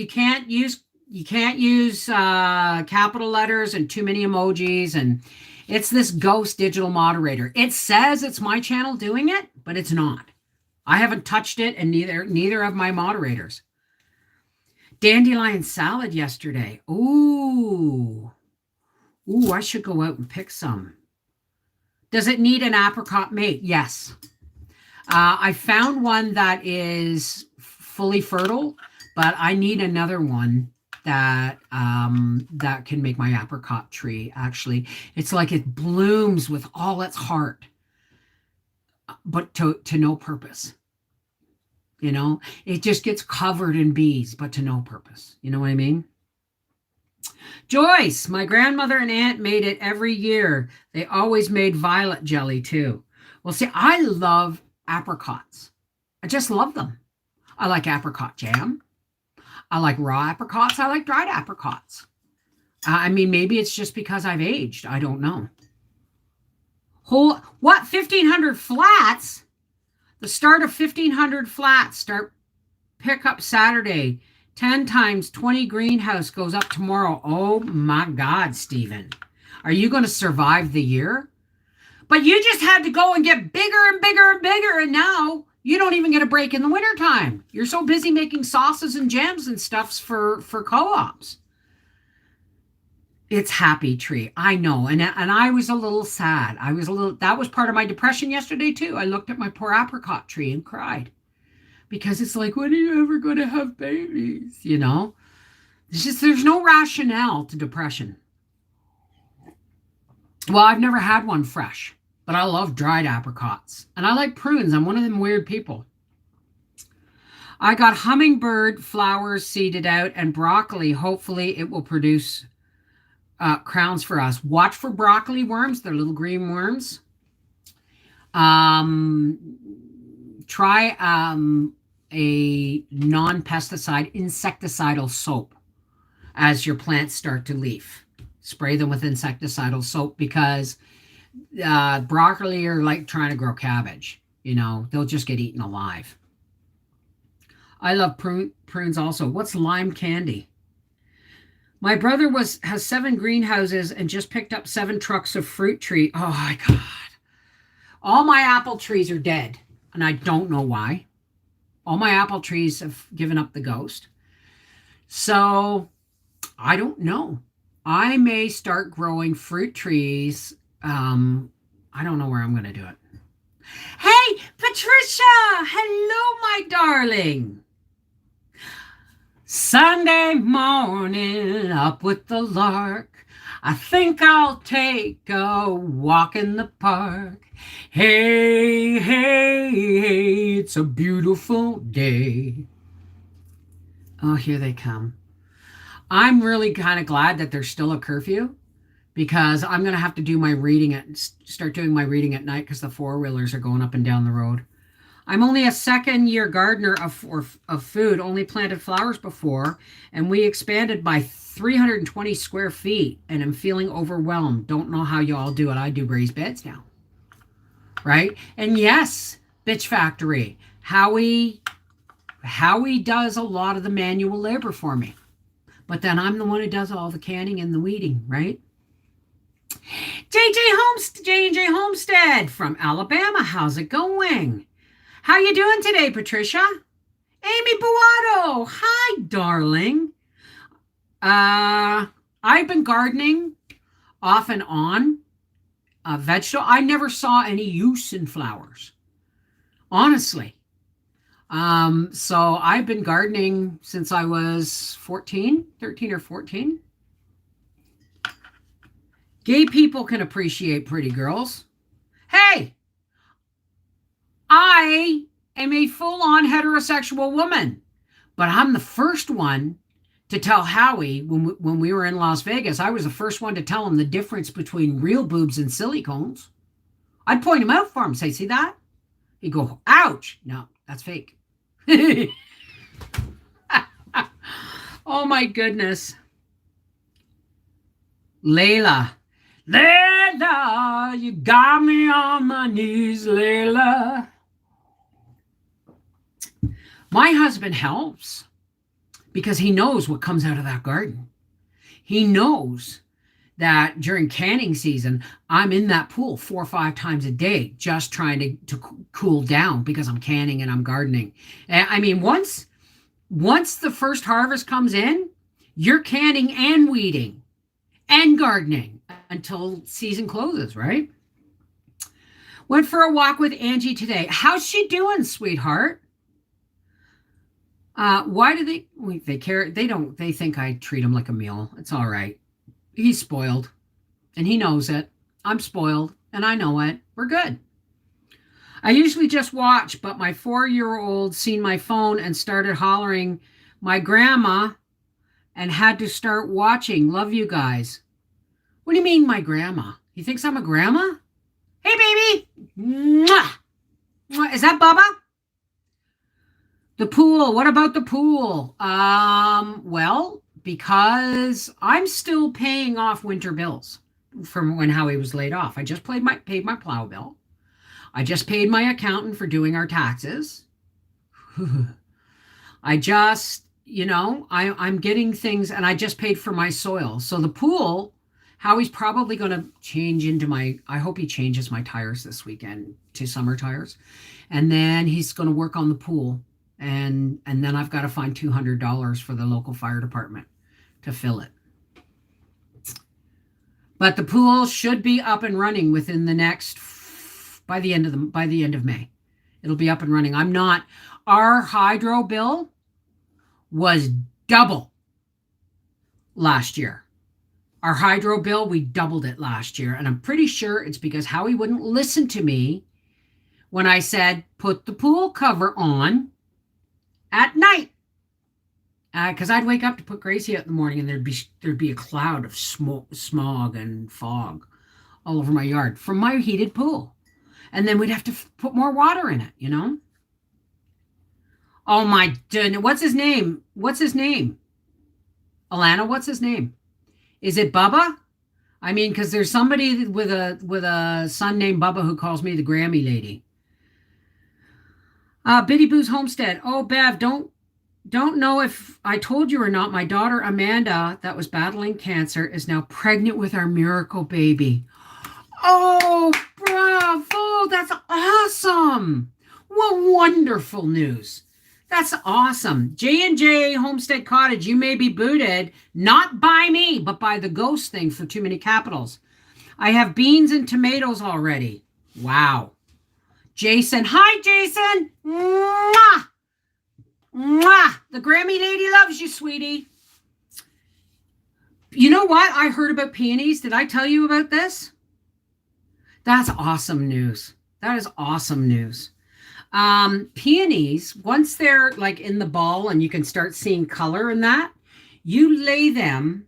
can't use capital letters and too many emojis, and it's this ghost digital moderator. It says it's my channel doing it, but it's not. I haven't touched it, and neither of my moderators. Dandelion salad yesterday. Ooh, I should go out and pick some. Does it need an apricot mate? Yes. I found one that is fully fertile, but I need another one that can make my apricot tree. Actually, it's like it blooms with all its heart, but to no purpose. You know, it just gets covered in bees, but to no purpose. You know what I mean? Joyce, my grandmother and aunt made it every year. They always made violet jelly too. Well, see, I love apricots. I just love them. I like apricot jam. I like raw apricots. I like dried apricots. I mean, maybe it's just because I've aged. I don't know. 1,500 flats? The start of 1,500 flats. Pick up Saturday. 10 times 20 greenhouse goes up tomorrow. Oh my God, Stephen. Are you going to survive the year? But you just had to go and get bigger and bigger and bigger, and now you don't even get a break in the wintertime. You're so busy making sauces and jams and stuffs for co-ops. It's happy tree. I know. And I was a little sad. That was part of my depression yesterday too. I looked at my poor apricot tree and cried. Because it's like, when are you ever going to have babies? You know? There's no rationale to depression. Well, I've never had one fresh. But I love dried apricots. And I like prunes. I'm one of them weird people. I got hummingbird flowers seeded out and broccoli. Hopefully it will produce crowns for us. Watch for broccoli worms. They're little green worms. Try a non-pesticide insecticidal soap as your plants start to leaf. Spray them with insecticidal soap because broccoli are like trying to grow cabbage. You know, they'll just get eaten alive. I love prunes also. What's lime candy? My brother has 7 greenhouses and just picked up 7 trucks of fruit tree. Oh my God. All my apple trees are dead, and I don't know why. All my apple trees have given up the ghost. So I don't know. I may start growing fruit trees. I don't know where I'm going to do it. Hey, Patricia! Hello, my darling. Sunday morning, up with the lark. I think I'll take a walk in the park. Hey, hey, hey, it's a beautiful day. Oh, here they come. I'm really kind of glad that there's still a curfew, because I'm going to have to do my reading start doing my reading at night because the four-wheelers are going up and down the road. I'm only a second-year gardener of food, only planted flowers before, and we expanded by 320 square feet, and I'm feeling overwhelmed. Don't know how you all do it. I do raised beds now, right? And yes, Bitch Factory, Howie does a lot of the manual labor for me, but then I'm the one who does all the canning and the weeding, right? J&J Homestead from Alabama. How's it going? How you doing today, Patricia? Amy Buato. Hi, darling. I've been gardening off and on. Vegetable. I never saw any use in flowers, honestly. So I've been gardening since I was 13 or 14. Gay people can appreciate pretty girls. Hey, I am a full-on heterosexual woman, but I'm the first one to tell Howie when we were in Las Vegas. I was the first one to tell him the difference between real boobs and silicones. I'd point him out for him, say, see that? He'd go, ouch. No, that's fake. Oh my goodness. Layla, you got me on my knees, Layla. My husband helps because he knows what comes out of that garden. He knows that during canning season, I'm in that pool 4 or 5 times a day, just trying to cool down because I'm canning and I'm gardening. I mean, once the first harvest comes in, you're canning and weeding and gardening until season closes, right? Went for a walk with Angie today. How's she doing, sweetheart? Why do they care? They think I treat him like a meal. It's all right. He's spoiled and he knows it. I'm spoiled and I know it. We're good. I usually just watch, but my 4-year-old seen my phone and started hollering my grandma and had to start watching. Love you guys. What do you mean, my grandma? He thinks I'm a grandma? Hey, baby. Mwah. Mwah. Is that Bubba? The pool. What about the pool? Well, because I'm still paying off winter bills from when Howie was laid off. I just paid my plow bill. I just paid my accountant for doing our taxes. I just, I'm getting things, and I just paid for my soil. So the pool, Howie's probably going to change into I hope he changes my tires this weekend to summer tires. And then he's going to work on the pool. And then I've got to find $200 for the local fire department to fill it. But the pool should be up and running within the next, by the end of May. It'll be up and running. Our hydro bill was double last year. Our hydro bill, we doubled it last year. And I'm pretty sure it's because Howie wouldn't listen to me when I said, put the pool cover on at night. Because I'd wake up to put Gracie out in the morning and there'd be a cloud of smog and fog all over my yard from my heated pool. And then we'd have to put more water in it, Oh my goodness. What's his name? Alana, what's his name? Is it Bubba? I mean, because there's somebody with a son named Bubba who calls me the Grammy lady. Biddy Boo's Homestead. Oh, Bev, don't know if I told you or not. My daughter Amanda, that was battling cancer, is now pregnant with our miracle baby. Oh, bravo! That's awesome. What wonderful news. That's awesome. J&J Homestead Cottage, you may be booted, not by me, but by the ghost thing for too many capitals. I have beans and tomatoes already. Wow. Jason. Hi, Jason. Mwah! Mwah! The Grammy lady loves you, sweetie. You know what? I heard about peonies. Did I tell you about this? That's awesome news. That is awesome news. Peonies, once they're like in the ball and you can start seeing color in that, you lay them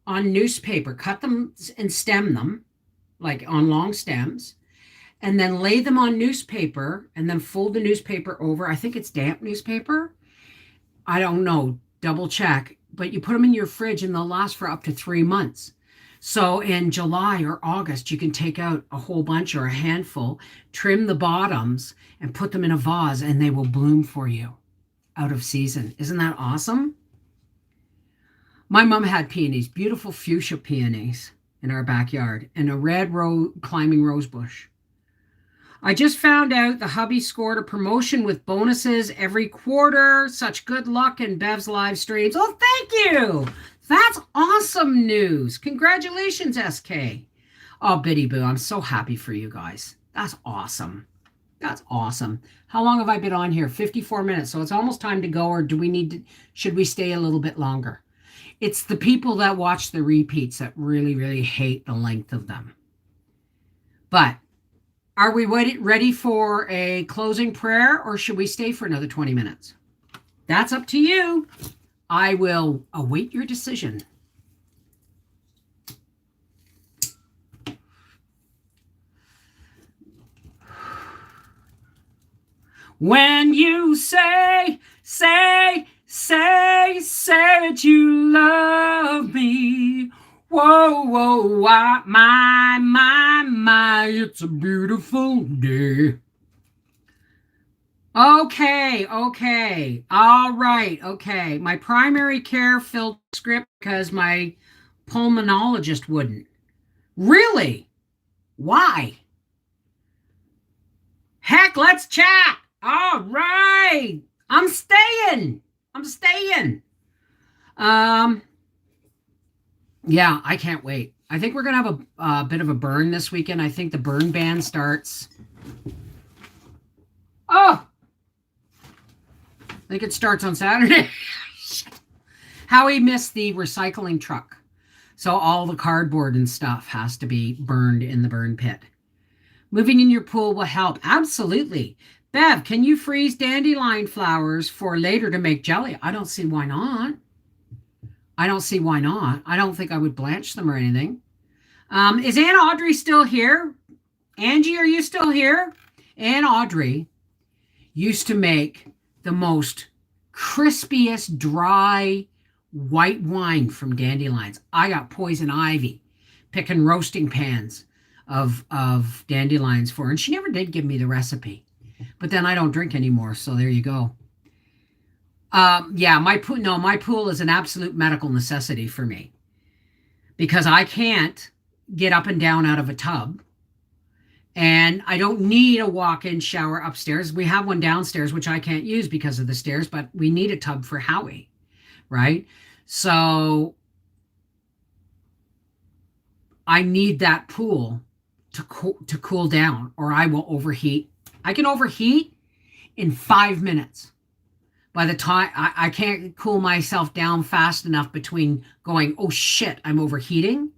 on newspaper, cut them and stem them like on long stems, and then lay them on newspaper and then fold the newspaper over. I think it's damp newspaper. I don't know, double check, but you put them in your fridge and they'll last for up to 3 months. So in July or August, you can take out a whole bunch or a handful, trim the bottoms, and put them in a vase, and they will bloom for you out of season. Isn't that awesome? My mom had peonies, beautiful fuchsia peonies in our backyard, and a red climbing rose bush. I just found out the hubby scored a promotion with bonuses every quarter. Such good luck in Bev's live streams. Oh, thank you. That's awesome news. Congratulations, SK. Oh, Biddy Boo, I'm so happy for you guys. That's awesome. That's awesome. How long have I been on here? 54 minutes. So it's almost time to go, or should we stay a little bit longer? It's the people that watch the repeats that really, really hate the length of them. But are we ready for a closing prayer, or should we stay for another 20 minutes? That's up to you. I will await your decision. When you say that you love me. Whoa, whoa, my, it's a beautiful day. Okay. All right. Okay. My primary care filled script because my pulmonologist wouldn't. Really? Why? Heck, let's chat. All right. I'm staying. Yeah, I can't wait. I think we're going to have a bit of a burn this weekend. I think the burn ban starts. Oh, I think it starts on Saturday. Howie missed the recycling truck. So all the cardboard and stuff has to be burned in the burn pit. Moving in your pool will help. Absolutely. Bev, can you freeze dandelion flowers for later to make jelly? I don't see why not. I don't think I would blanch them or anything. Is Aunt Audrey still here? Angie, are you still here? Aunt Audrey used to make the most crispiest, dry white wine from dandelions. I got poison ivy picking roasting pans of dandelions for her, and she never did give me the recipe. But then I don't drink anymore, so there you go. Yeah, my pool is an absolute medical necessity for me because I can't get up and down out of a tub, and I don't need a walk-in shower upstairs. We have one downstairs, which I can't use because of the stairs, but we need a tub for Howie, right? So I need that pool to cool down, or I will overheat. I can overheat in 5 minutes. By the time I can't cool myself down fast enough between going, oh shit, I'm overheating,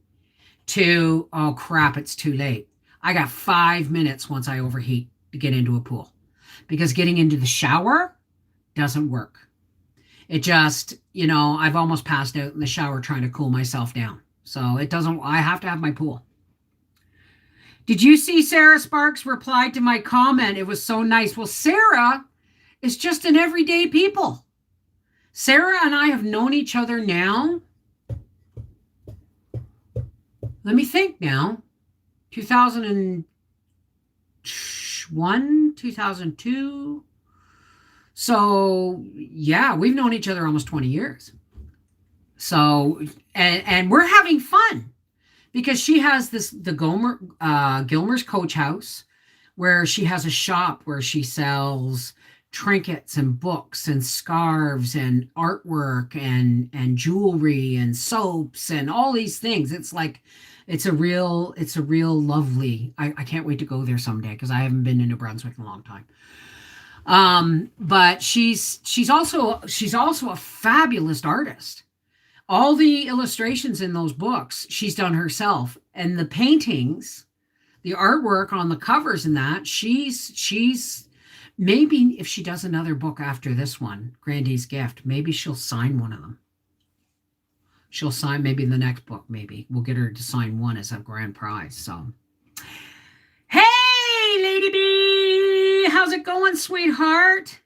to, oh crap, it's too late. I got 5 minutes once I overheat to get into a pool, because getting into the shower doesn't work. It just, I've almost passed out in the shower trying to cool myself down. So it doesn't, I have to have my pool. Did you see Sarah Sparks replied to my comment? It was so nice. Well, Sarah is just an everyday people. Sarah and I have known each other now. Let me think now. 2001, 2002. So yeah, we've known each other almost 20 years. So, and we're having fun because she has the Gilmer's Coach House, where she has a shop where she sells trinkets and books and scarves and artwork and jewelry and soaps and all these things. It's a real lovely, I can't wait to go there someday because I haven't been to New Brunswick in a long time. But she's also a fabulous artist. All the illustrations in those books she's done herself, and the paintings, the artwork on the covers and that, she's maybe if she does another book after this one, Grandy's Gift, maybe she'll sign one of them. She'll sign maybe the next book, maybe. We'll get her to sign one as a grand prize. So, hey, Lady B, how's it going, sweetheart?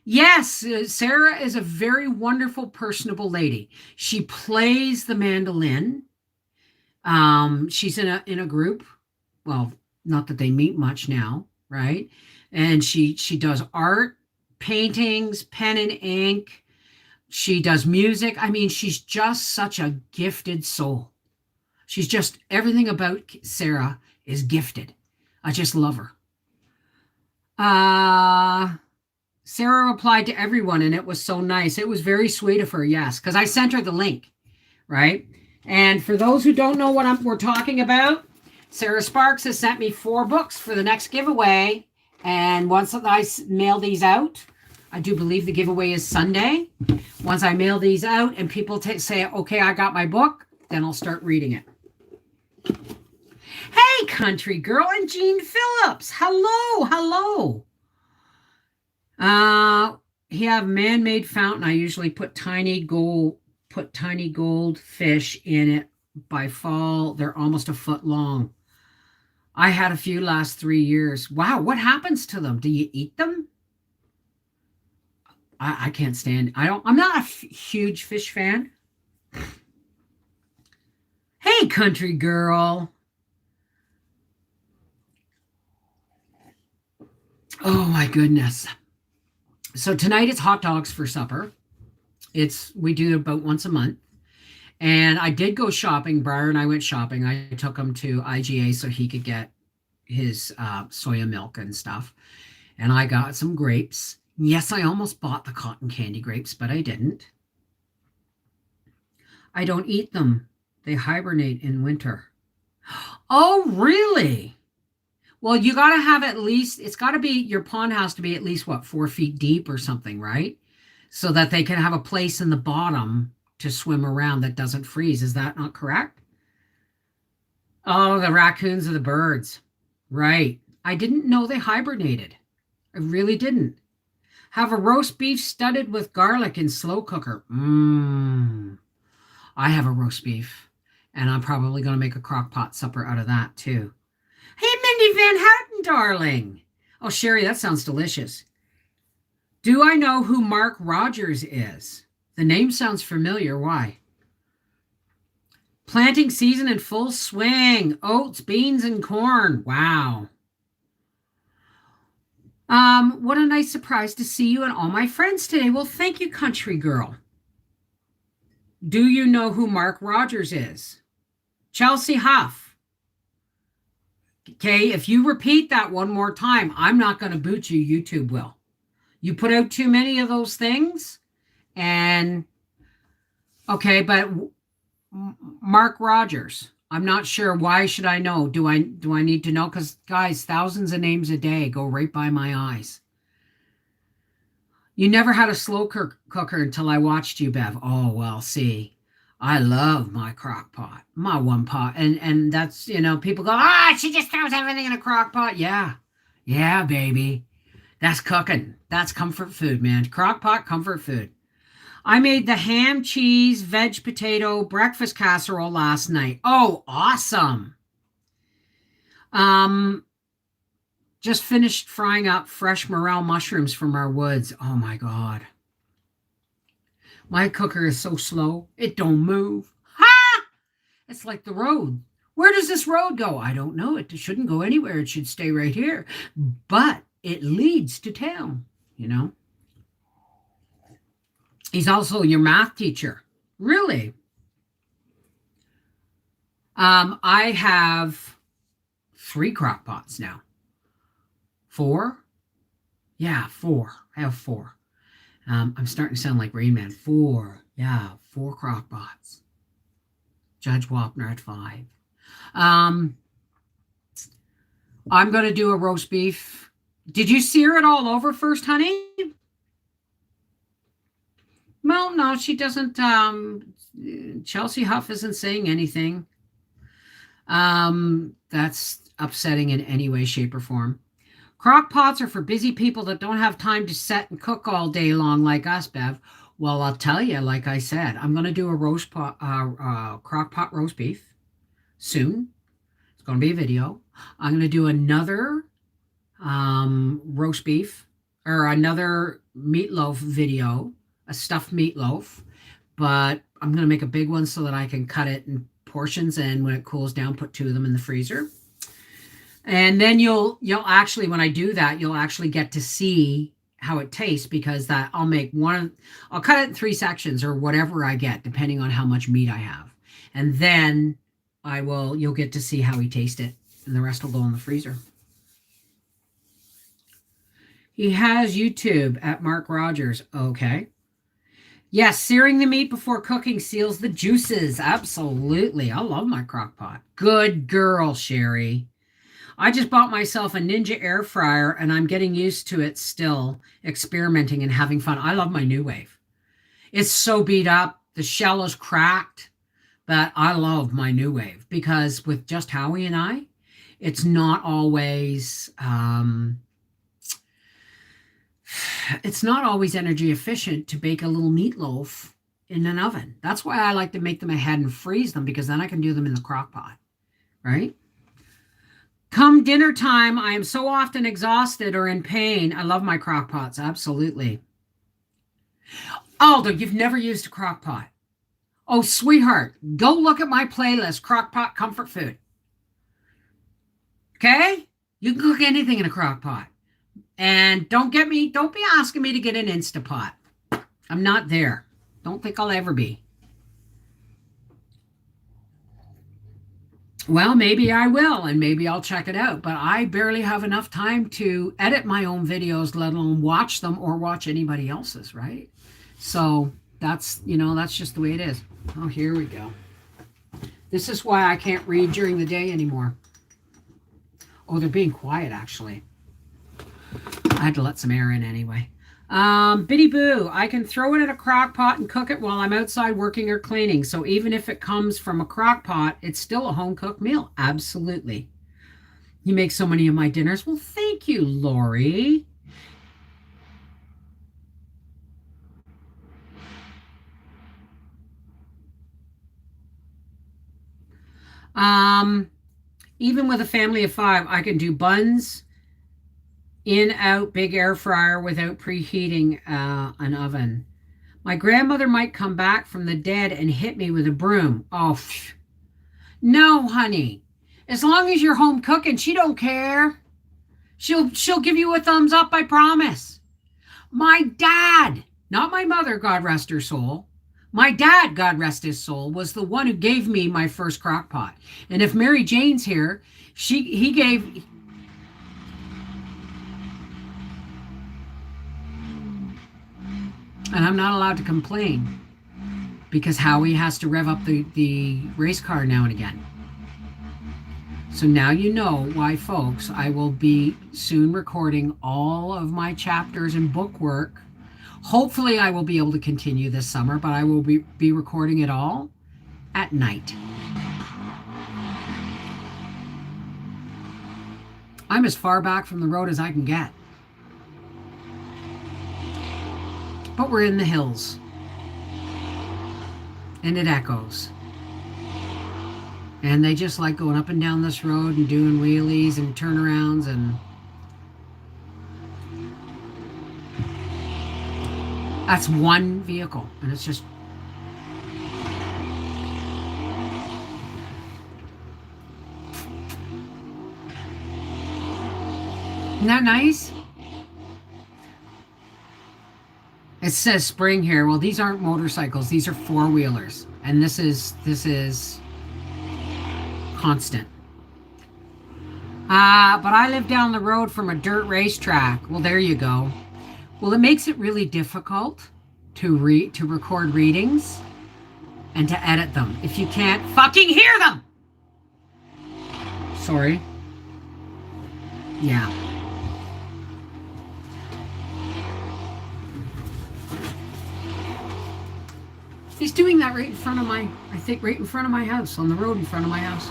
Yes, Sarah is a very wonderful, personable lady. She plays the mandolin. She's in a group. Well, not that they meet much now, right? And she does art, paintings, pen and ink. She does music. I mean, she's just such a gifted soul. She's just, everything about Sarah is gifted. I just love her. Sarah replied to everyone, and it was so nice. It was very sweet of her, yes, because I sent her the link, right? And for those who don't know what we're talking about, Sarah Sparks has sent me 4 books for the next giveaway. And once I mail these out, I do believe the giveaway is Sunday. Once I mail these out and people say, okay, I got my book, then I'll start reading it. Hey, country girl and Jean Phillips. Hello. have man-made fountain. I usually put tiny gold fish in it. By fall, they're almost a foot long. I had a few last 3 years. Wow, what happens to them? Do you eat them? I can't stand. I'm not a huge fish fan. Hey, country girl. Oh my goodness. So tonight it's hot dogs for supper. We do it about once a month. And I did go shopping. Briar and I went shopping. I took him to IGA so he could get his soya milk and stuff. And I got some grapes. Yes, I almost bought the cotton candy grapes, but I didn't. I don't eat them. They hibernate in winter. Oh, really? Well, you got to have at least, your pond has to be at least, 4 feet deep or something, right? So that they can have a place in the bottom to swim around that doesn't freeze. Is that not correct? Oh, the raccoons are the birds. Right. I didn't know they hibernated. I really didn't. Have a roast beef studded with garlic in slow cooker. I have a roast beef, and I'm probably going to make a crock pot supper out of that too. Hey, Mindy Van Houten, darling. Oh, Sherry, that sounds delicious. Do I know who Mark Rogers is? The name sounds familiar. Why? Planting season in full swing. Oats, beans, and corn. Wow. What a nice surprise to see you and all my friends today. Well, thank you, country girl. Do you know who Mark Rogers is? Chelsea Huff. Okay, if you repeat that one more time, I'm not going to boot you. YouTube will. You put out too many of those things, and okay, but Mark Rogers. I'm not sure. Why should I know? Do I need to know? Because guys, thousands of names a day go right by my eyes. You never had a slow cooker until I watched you, Bev. Oh, well, see, I love my crock pot, my one pot. And that's, people go, she just throws everything in a crock pot. Yeah. Yeah, baby. That's cooking. That's comfort food, man. Crock pot, comfort food. I made the ham, cheese, veg, potato breakfast casserole last night. Oh, awesome. Just finished frying up fresh morel mushrooms from our woods. Oh my God. My cooker is so slow. It don't move. Ha! It's like the road. Where does this road go? I don't know. It shouldn't go anywhere. It should stay right here. But it leads to town, He's also your math teacher. Really? I have 3 crock pots now. 4? Yeah, 4. I have 4. I'm starting to sound like Rain Man. 4. Yeah, 4 crock pots. Judge Wapner at 5. I'm going to do a roast beef. Did you sear it all over first, honey? Well, no, she doesn't. Chelsea Huff isn't saying anything. That's upsetting in any way, shape, or form. Crock pots are for busy people that don't have time to set and cook all day long like us, Bev. Well, I'll tell you, like I said, I'm going to do a crock pot roast beef soon. It's going to be a video. I'm going to do another roast beef or another meatloaf video, a stuffed meatloaf, but I'm going to make a big one so that I can cut it in portions, and when it cools down, put 2 of them in the freezer. And then you'll actually, when I do that, you'll actually get to see how it tastes, because I'll cut it in 3 sections or whatever I get, depending on how much meat I have. And then you'll get to see how he tastes it, and the rest will go in the freezer. He has YouTube at Mark Rogers. Okay. Yes, searing the meat before cooking seals the juices. Absolutely. I love my crock pot. Good girl, Sherry. I just bought myself a Ninja air fryer, and I'm getting used to it still, experimenting and having fun. I love my New Wave. It's so beat up. The shell is cracked, but I love my New Wave, because with just Howie and I, it's not always It's not always energy efficient to bake a little meatloaf in an oven. That's why I like to make them ahead and freeze them, because then I can do them in the crock pot, right? Come dinner time, I am so often exhausted or in pain. I love my crock pots, absolutely. Aldo, you've never used a crock pot. Oh, sweetheart, go look at my playlist, crock pot comfort food. Okay? You can cook anything in a crock pot. And don't be asking me to get an Instapot. I'm not there. Don't think I'll ever be. Well, maybe I will, and maybe I'll check it out, but I barely have enough time to edit my own videos, let alone watch them or watch anybody else's, right? So that's just the way it is. Oh, here we go. This is why I can't read during the day anymore. Oh, they're being quiet, actually. I had to let some air in anyway. Biddy Boo, I can throw it in a crock pot and cook it while I'm outside working or cleaning. So even if it comes from a crock pot, it's still a home cooked meal. Absolutely. You make so many of my dinners. Well, thank you, Lori. Even with a family of 5, I can do buns, in, out, big air fryer without preheating an oven. My grandmother might come back from the dead and hit me with a broom. Oh, no, honey. As long as you're home cooking, she don't care. She'll give you a thumbs up, I promise. My dad, not my mother, God rest her soul. My dad, God rest his soul, was the one who gave me my first crock pot. And if Mary Jane's here, he gave. And I'm not allowed to complain, because Howie has to rev up the race car now and again. So now you know why, folks. I will be soon recording all of my chapters and book work. Hopefully I will be able to continue this summer, but I will be recording it all at night. I'm as far back from the road as I can get. But we're in the hills. And it echoes. And they just like going up and down this road and doing wheelies and turnarounds and... That's one vehicle, and it's just... Isn't that nice? It says spring here. Well, these aren't motorcycles. These are 4-wheelers. And this is constant. But I live down the road from a dirt racetrack. Well, there you go. Well, it makes it really difficult to record readings and to edit them if you can't fucking hear them. Sorry. Yeah. He's doing that right in front of right in front of my house, on the road in front of my house.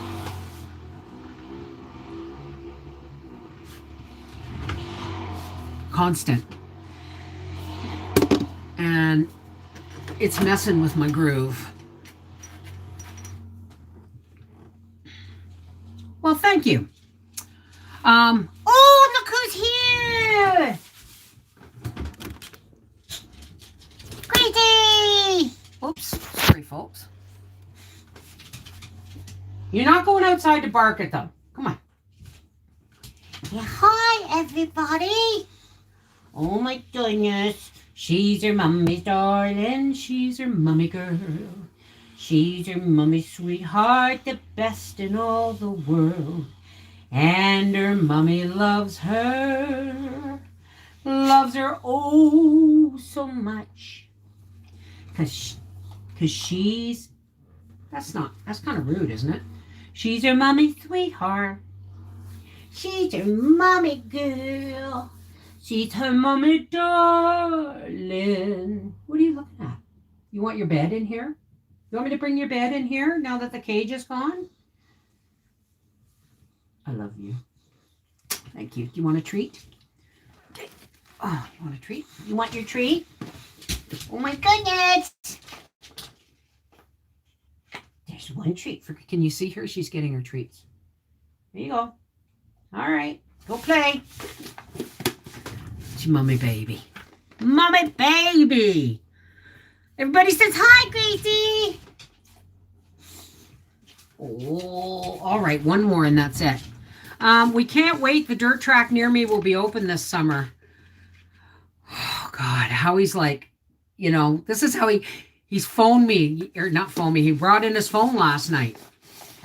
Constant. And it's messing with my groove. Well, thank you. Oh, look who's here! Crazy! Oops, sorry, folks. You're not going outside to bark at them. Come on. Yeah, hi, everybody. Oh, my goodness. She's her mummy's darling, she's her mummy girl. She's her mummy's sweetheart, the best in all the world. And her mummy loves her oh so much. Cause she's, that's kind of rude, isn't it? She's her mummy's sweetheart. She's her mummy girl. She's her mommy darling. What are you looking at? You want your bed in here? You want me to bring your bed in here now that the cage is gone? I love you. Thank you. Do you want a treat? Okay. Oh, you want a treat? You want your treat? Oh my goodness. There's one treat for. Can you see her? She's getting her treats. There you go. All right. Go play. It's your mommy baby. Mommy baby. Everybody says hi, Gracie. Oh, all right. One more and that's it. We can't wait. The dirt track near me will be open this summer. Oh, God. Howie's like, this is how he's phoned me, or not phoned me. He brought in his phone last night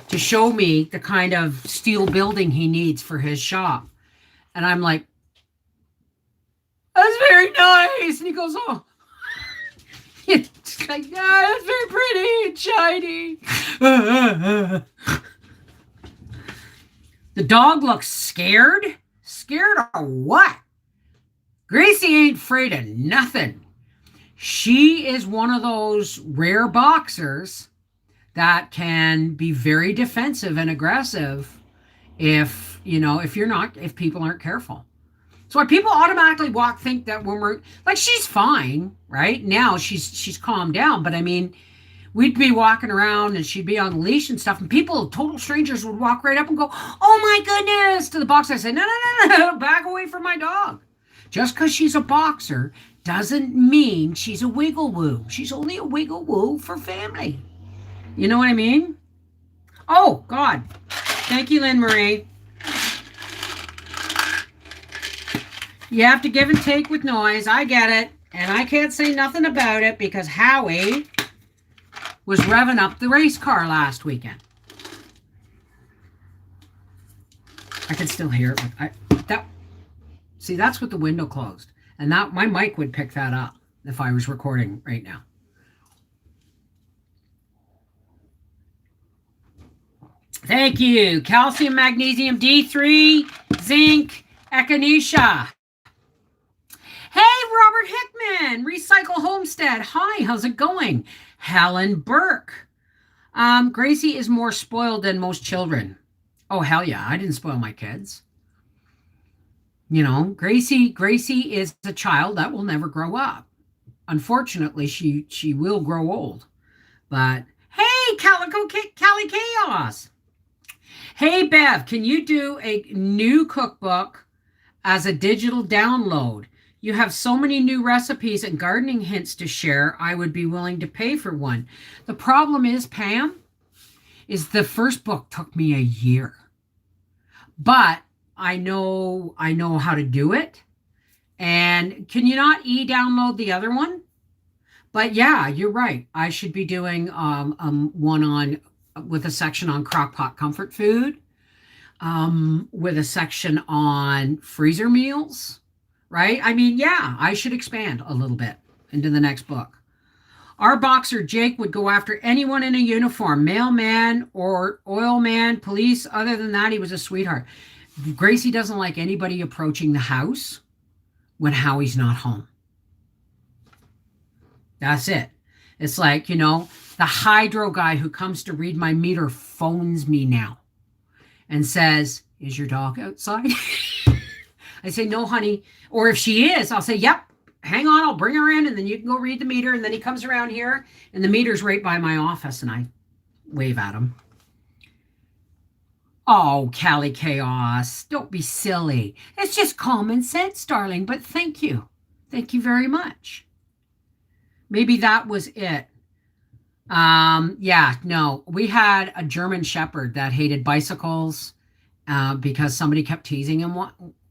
to show me the kind of steel building he needs for his shop. And I'm like, that's very nice. And he goes, oh. It's like, yeah, that's very pretty and shiny. The dog looks scared. Scared of what? Gracie ain't afraid of nothing. She is one of those rare boxers that can be very defensive and aggressive if people aren't careful. So why people automatically think that when we're like, she's fine, right? Now she's calmed down, but I mean, we'd be walking around and she'd be on the leash and stuff, and total strangers would walk right up and go, oh my goodness, to the boxer. I say, no, back away from my dog. Just because she's a boxer doesn't mean she's a wiggle woo. She's only a wiggle woo for family. You know what I mean? Oh, God. Thank you, Lynn Marie. You have to give and take with noise. I get it. And I can't say nothing about it because Howie was revving up the race car last weekend. I can still hear it. See, that's with the window closed. And my mic would pick that up if I was recording right now. Thank you. Calcium, magnesium, D3, zinc, echinacea. Hey, Robert Hickman, Recycle Homestead. Hi, how's it going? Helen Burke. Gracie is more spoiled than most children. Oh, hell yeah. I didn't spoil my kids. Gracie is a child that will never grow up. Unfortunately, she will grow old. But hey, Cali Chaos. Hey, Bev, can you do a new cookbook as a digital download? You have so many new recipes and gardening hints to share. I would be willing to pay for one. The problem is, Pam, is the first book took me a year. But I know how to do it. And can you not download the other one? But yeah, you're right. I should be doing one with a section on crockpot comfort food, with a section on freezer meals, right? I mean, yeah, I should expand a little bit into the next book. Our boxer Jake would go after anyone in a uniform, mailman or oil man, police. Other than that, he was a sweetheart. Gracie doesn't like anybody approaching the house when Howie's not home. That's it. It's like, the hydro guy who comes to read my meter phones me now and says, is your dog outside? I say, no, honey. Or if she is, I'll say, yep, hang on, I'll bring her in and then you can go read the meter. And then he comes around here and the meter's right by my office and I wave at him. Oh, Cali Chaos, don't be silly. It's just common sense, darling, but thank you. Thank you very much. Maybe that was it. Yeah, no, we had a German Shepherd that hated bicycles because somebody kept teasing him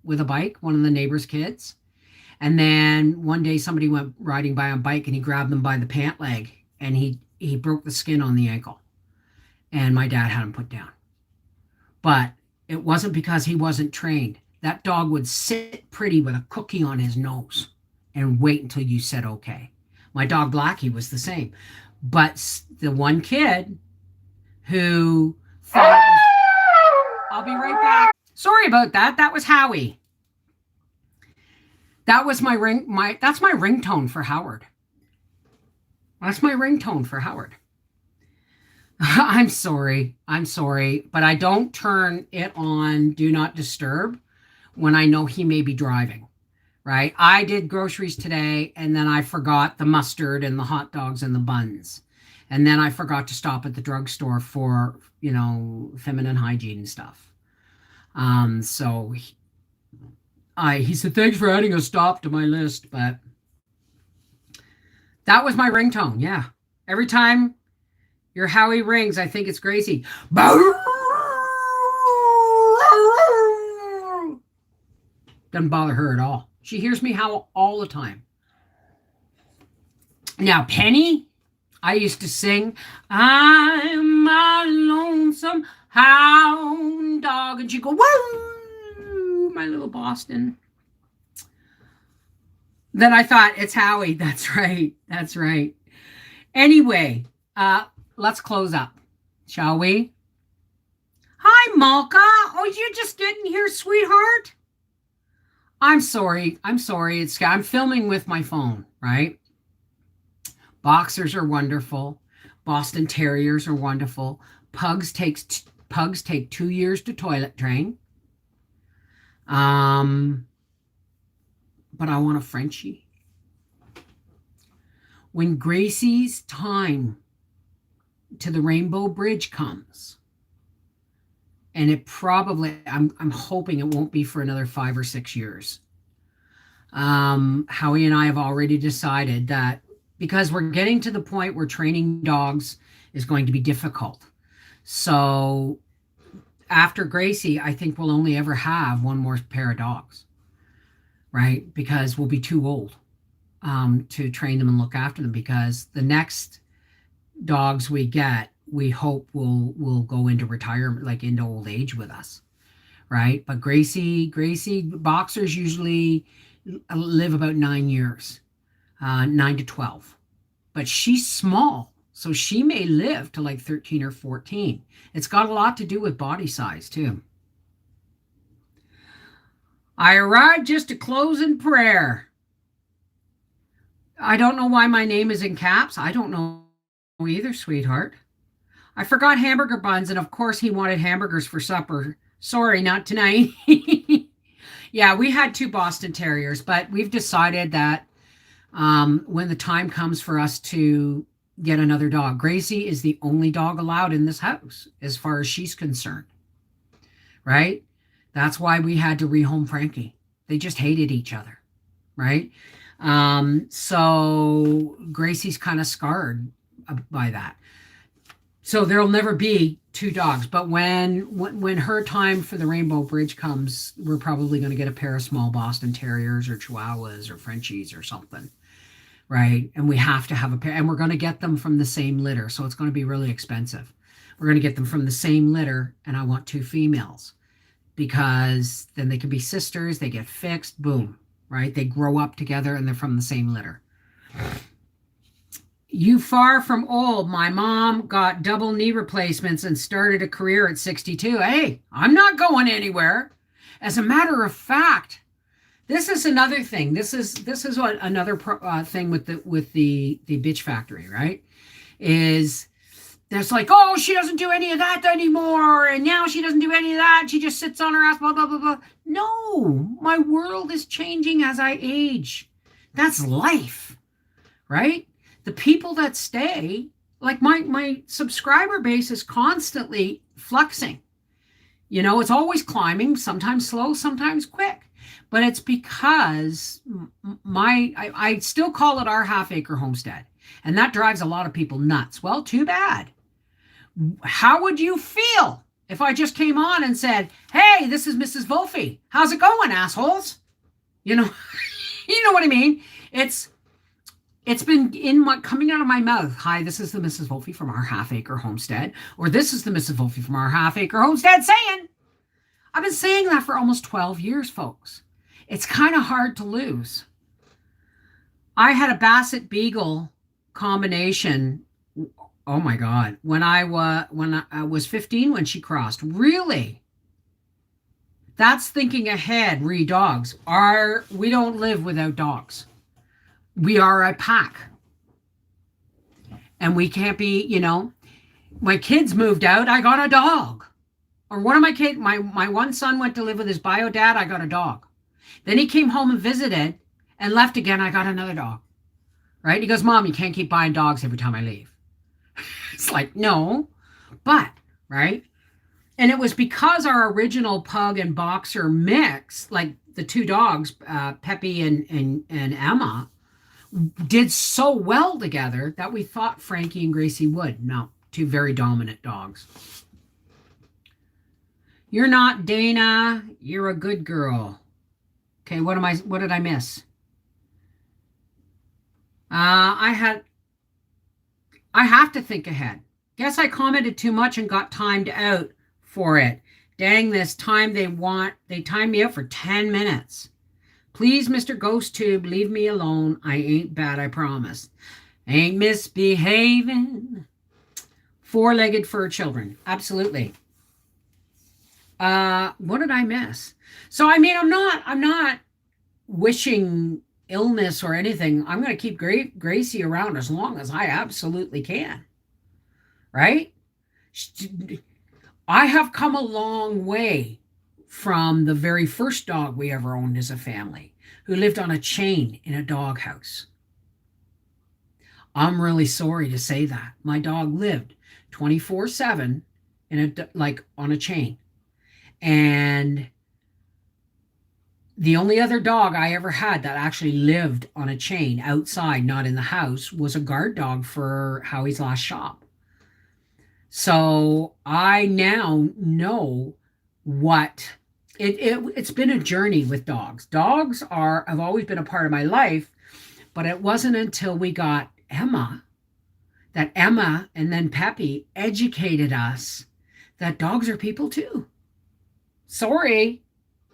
with a bike, one of the neighbor's kids. And then one day somebody went riding by on a bike and he grabbed them by the pant leg and he broke the skin on the ankle. And my dad had him put down. But it wasn't because he wasn't trained. That dog would sit pretty with a cookie on his nose and wait until you said okay. My dog Blackie was the same. But the one kid who thought, I'll be right back. Sorry about that. That was Howie. That was that's my ringtone for Howard. That's my ringtone for Howard. I'm sorry, but I don't turn it on Do Not Disturb when I know he may be driving, right? I did groceries today and then I forgot the mustard and the hot dogs and the buns. And then I forgot to stop at the drugstore for, feminine hygiene stuff. So he said, thanks for adding a stop to my list, but that was my ringtone. Yeah. Every time your Howie rings, I think it's Gracie. Doesn't bother her at all. She hears me howl all the time. Now, Penny, I used to sing, I'm a lonesome hound dog. And she'd go, woo, my little Boston. Then I thought, it's Howie. That's right. That's right. Anyway, let's close up, shall we? Hi, Malka. Oh, you're just getting here, sweetheart? I'm sorry. I'm filming with my phone, right? Boxers are wonderful. Boston Terriers are wonderful. Pugs take 2 years to toilet train. But I want a Frenchie. When Gracie's time to the Rainbow Bridge comes, and it probably, I'm hoping it won't be for another 5 or 6 years. Howie and I have already decided that because we're getting to the point where training dogs is going to be difficult. So after Gracie, I think we'll only ever have one more pair of dogs, right? Because we'll be too old to train them and look after them, because the next dogs we get, we hope will go into retirement, like into old age with us, right? But Gracie boxers usually live about 9 years, 9 to 12. But she's small, so she may live to like 13 or 14. It's got a lot to do with body size too. I arrived just to close in prayer. I don't know why my name is in caps. I don't know either, sweetheart. I forgot hamburger buns, and of course he wanted hamburgers for supper. Sorry, not tonight. Yeah, we had 2 Boston Terriers, but we've decided that when the time comes for us to get another dog, Gracie is the only dog allowed in this house as far as she's concerned, right? That's why we had to rehome Frankie. They just hated each other, right? So Gracie's kind of scarred by that. So there'll never be 2 dogs. But when her time for the Rainbow Bridge comes, we're probably going to get a pair of small Boston Terriers or Chihuahuas or Frenchies or something, right? And we have to have a pair. And we're going to get them from the same litter. So it's going to be really expensive. We're going to get them from the same litter. And I want 2 females, because then they can be sisters. They get fixed. Boom, right? They grow up together and they're from the same litter. You far from old. My mom got double knee replacements and started a career at 62. Hey, I'm not going anywhere. As a matter of fact, this is another thing. This is what another thing with the bitch factory, right? Is there's like, oh, she doesn't do any of that anymore, and now she doesn't do any of that. She just sits on her ass, blah blah blah blah. No, my world is changing as I age. That's life, right? The people that stay, like my subscriber base is constantly fluxing. It's always climbing, sometimes slow, sometimes quick. But it's because I still call it our half-acre homestead. And that drives a lot of people nuts. Well, too bad. How would you feel if I just came on and said, hey, this is Mrs. Wolfie. How's it going, assholes? You know what I mean? It's been coming out of my mouth. Hi, this is the Mrs. Wolfie from our half-acre homestead. Or this is the Mrs. Wolfie from our half-acre homestead saying. I've been saying that for almost 12 years, folks. It's kind of hard to lose. I had a Basset Beagle combination. Oh my God. When I was 15 when she crossed. Really? That's thinking ahead, dogs. We don't live without dogs. We are a pack. And we can't be, my kids moved out, I got a dog. Or one of my kids, my one son went to live with his bio dad, I got a dog. Then he came home and visited and left again. I got another dog. Right? He goes, Mom, you can't keep buying dogs every time I leave. It's like, no, but, right? And it was because our original pug and boxer mix, like the two dogs, Peppy and Emma, did so well together that we thought Frankie and Gracie would. No, two very dominant dogs. You're not Dana. You're a good girl. Okay, what did I miss? I have to think ahead. Guess I commented too much and got timed out for it. Dang, this time they timed me out for 10 minutes. Please, Mr. Ghost Tube, leave me alone. I ain't bad, I promise. Ain't misbehaving. Four-legged fur children. Absolutely. What did I miss? So, I mean, I'm not wishing illness or anything. I'm going to keep Gracie around as long as I absolutely can. Right? I have come a long way from the very first dog we ever owned as a family, who lived on a chain in a doghouse. I'm really sorry to say that. My dog lived 24/7 on a chain. And the only other dog I ever had that actually lived on a chain outside, not in the house, was a guard dog for Howie's last shop. So I now know what it's been a journey with dogs. Dogs have always been a part of my life, but it wasn't until we got Emma that Emma and then Peppy educated us that dogs are people too. Sorry,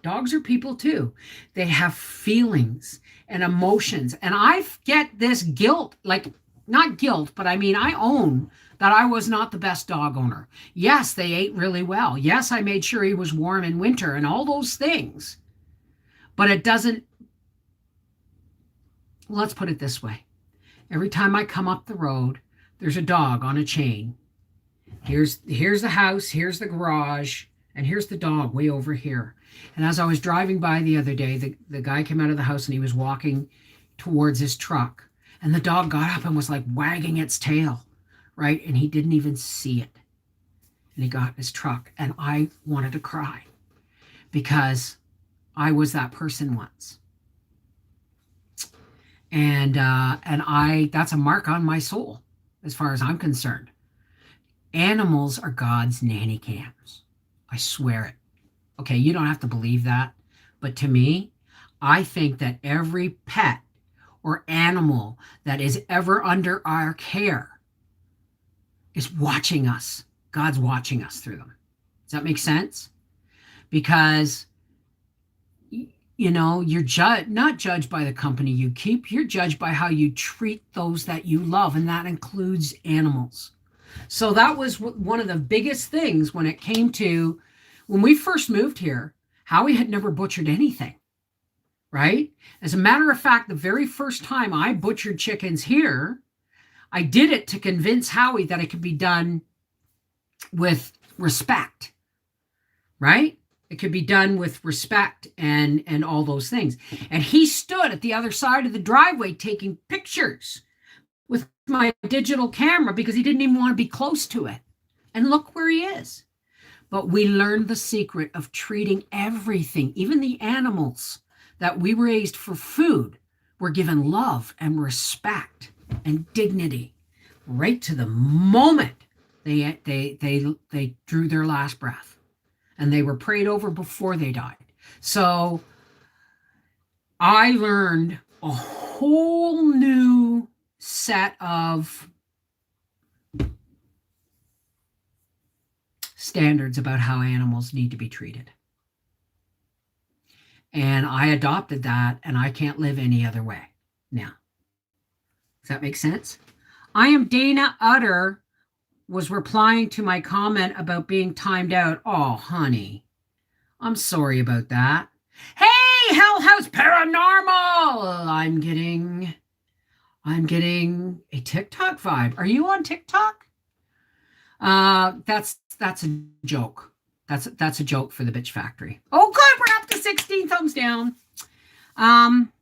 dogs are people too. They have feelings and emotions. And I get this guilt, like not guilt, but I mean, I own that I was not the best dog owner. Yes, they ate really well. Yes, I made sure he was warm in winter and all those things. But it doesn't, let's put it this way. Every time I come up the road, there's a dog on a chain. Here's the house, here's the garage, and here's the dog way over here. And as I was driving by the other day, the guy came out of the house and he was walking towards his truck. And the dog got up and was like wagging its tail, right? And he didn't even see it. And he got in his truck. And I wanted to cry because I was that person once. And that's a mark on my soul as far as I'm concerned. Animals are God's nanny cams. I swear it. Okay, you don't have to believe that. But to me, I think that every pet or animal that is ever under our care is watching us. God's watching us through them. Does that make sense? Because, you know, you're not judged by the company you keep. You're judged by how you treat those that you love, and that includes animals. So that was one of the biggest things when it came to when we first moved here. Howie had never butchered anything, right? As a matter of fact, the very first time I butchered chickens here, I did it to convince Howie that it could be done with respect, right? It could be done with respect and all those things. And he stood at the other side of the driveway taking pictures with my digital camera because he didn't even want to be close to it. And look where he is. But we learned the secret of treating everything, even the animals that we raised for food, were given love and respect and dignity right to the moment they drew their last breath. And they were prayed over before they died. So I learned a whole new set of standards about how animals need to be treated. And I adopted that, and I can't live any other way now. Does that make sense? I am Dana Utter was replying to my comment about being timed out. Oh, honey, I'm sorry about that. Hey, Hell House Paranormal! I'm getting a TikTok vibe. Are you on TikTok? That's a joke. That's a joke for the Bitch Factory. Oh, good, we're up to 16 thumbs down. Um,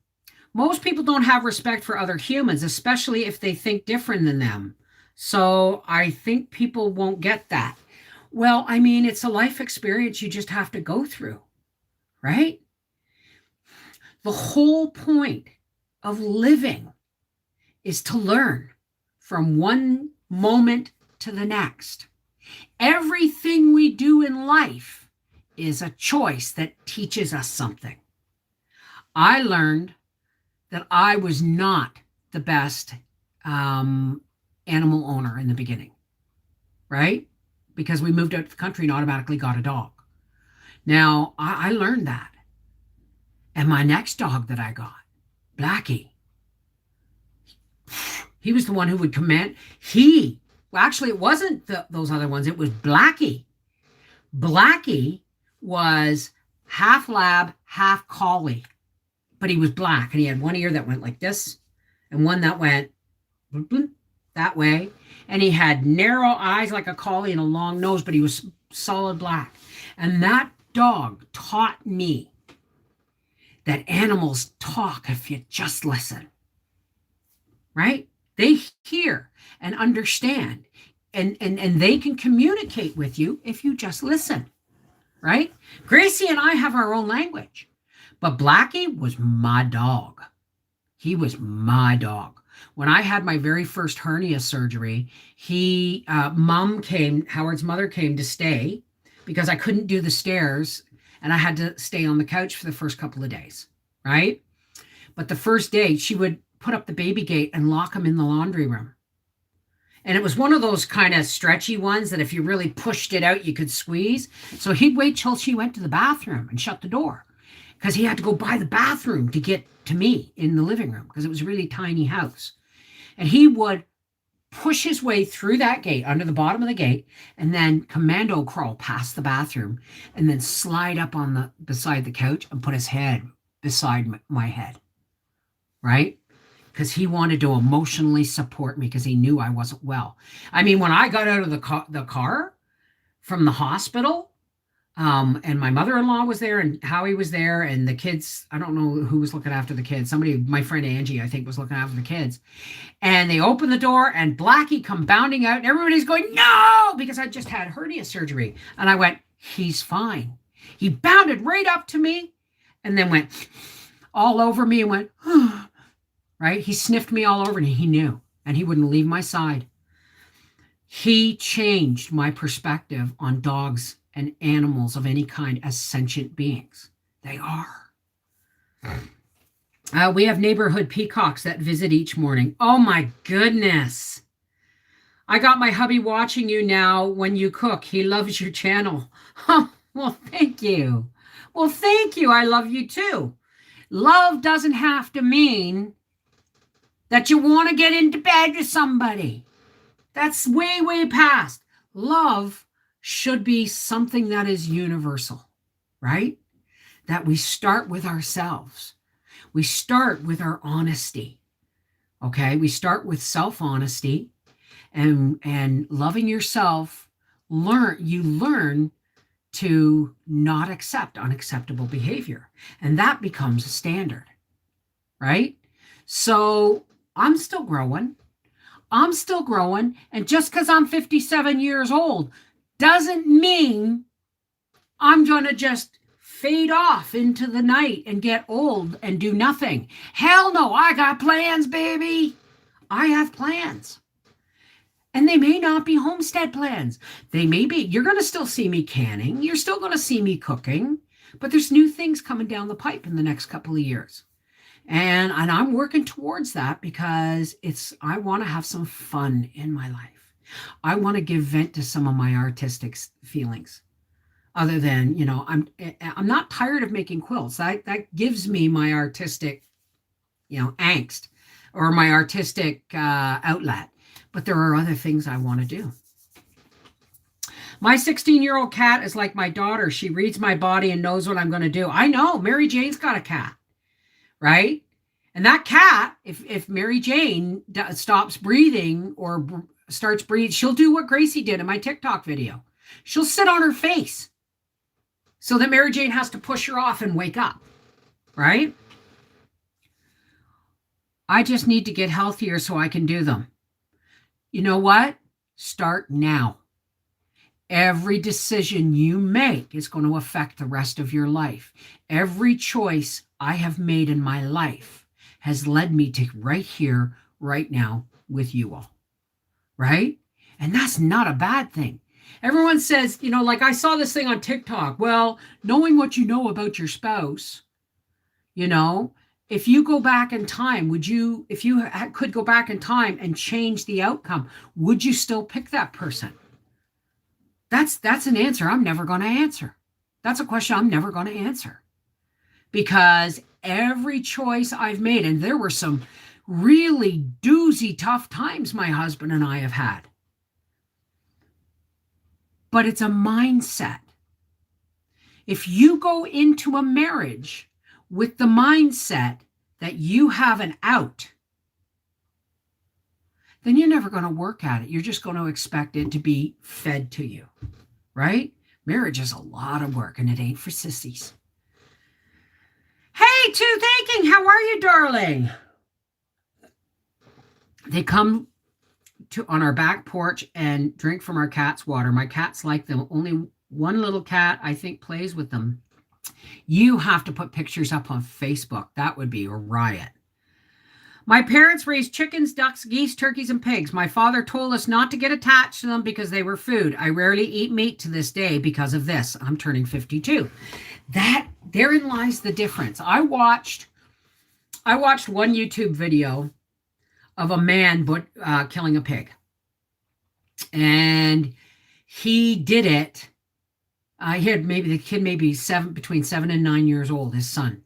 Most people don't have respect for other humans, especially if they think different than them. So I think people won't get that. Well, I mean, it's a life experience you just have to go through, right? The whole point of living is to learn from one moment to the next. Everything we do in life is a choice that teaches us something. I learned that I was not the best animal owner in the beginning, right? Because we moved out to the country and automatically got a dog. Now, I learned that. And my next dog that I got, Blackie, he was the one who would command. Well, actually, it wasn't those other ones. It was Blackie. Blackie was half lab, half collie, but he was black, and he had one ear that went like this and one that went that way. And he had narrow eyes like a collie and a long nose, but he was solid black. And that dog taught me that animals talk if you just listen, right? They hear and understand, and they can communicate with you if you just listen, right? Gracie and I have our own language, but Blackie was my dog. He was my dog. When I had my very first hernia surgery, Howard's mother came to stay because I couldn't do the stairs and I had to stay on the couch for the first couple of days, right? But the first day, she would put up the baby gate and lock him in the laundry room. And it was one of those kind of stretchy ones that if you really pushed it out, you could squeeze. So he'd wait till she went to the bathroom and shut the door because he had to go by the bathroom to get to me in the living room because it was a really tiny house. And he would push his way through that gate, under the bottom of the gate, and then commando crawl past the bathroom and then slide up on beside the couch and put his head beside my head, right? Because he wanted to emotionally support me because he knew I wasn't well. I mean, when I got out of the car from the hospital, and my mother-in-law was there and Howie was there and the kids, I don't know who was looking after the kids. Somebody, my friend Angie, I think, was looking after the kids. And they opened the door and Blackie come bounding out and everybody's going, no, because I just had hernia surgery. And I went, he's fine. He bounded right up to me and then went all over me and went, right? He sniffed me all over and he knew, and he wouldn't leave my side. He changed my perspective on dogs and animals of any kind as sentient beings. They are. We have neighborhood peacocks that visit each morning. Oh my goodness. I got my hubby watching you now when you cook. He loves your channel. Oh, well, thank you. Well, thank you. I love you too. Love doesn't have to mean that you want to get into bed with somebody. That's way, way past. Love should be something that is universal, right? That we start with ourselves. We start with our honesty, okay? We start with self-honesty and loving yourself. You learn to not accept unacceptable behavior, and that becomes a standard, right? So I'm still growing. And just because I'm 57 years old doesn't mean I'm going to just fade off into the night and get old and do nothing. Hell no, I got plans, baby. I have plans. And they may not be homestead plans. They may be, you're going to still see me canning. You're still going to see me cooking. But there's new things coming down the pipe in the next couple of years. And I'm working towards that because I want to have some fun in my life. I want to give vent to some of my artistic feelings. Other than, I'm not tired of making quilts. That gives me my artistic, angst or my artistic outlet. But there are other things I want to do. My 16-year-old cat is like my daughter. She reads my body and knows what I'm going to do. I know. Mary Jane's got a cat, right? And that cat, if Mary Jane stops breathing or starts breathing, she'll do what Gracie did in my TikTok video. She'll sit on her face so that Mary Jane has to push her off and wake up, right? I just need to get healthier so I can do them. You know what? Start now. Every decision you make is going to affect the rest of your life. Every choice I have made in my life has led me to right here, right now with you all. Right? And that's not a bad thing. Everyone says, like I saw this thing on TikTok. Well, knowing what you know about your spouse, if you go back in time, if you could go back in time and change the outcome, would you still pick that person? That's an answer I'm never going to answer. That's a question I'm never going to answer. Because every choice I've made, and there were some really doozy tough times my husband and I have had. But it's a mindset. If you go into a marriage with the mindset that you have an out, then you're never going to work at it. You're just going to expect it to be fed to you, right? Marriage is a lot of work, and it ain't for sissies. Hey, To Thinking, how are you, darling? They come on our back porch and drink from our cat's water. My cats like them. Only one little cat, I think, plays with them. You have to put pictures up on Facebook. That would be a riot. My parents raised chickens, ducks, geese, turkeys, and pigs. My father told us not to get attached to them because they were food. I rarely eat meat to this day because of this. I'm turning 52. Therein lies the difference. I watched one YouTube video of a man killing a pig. And he did it. He had the kid between 7 and 9 years old, his son.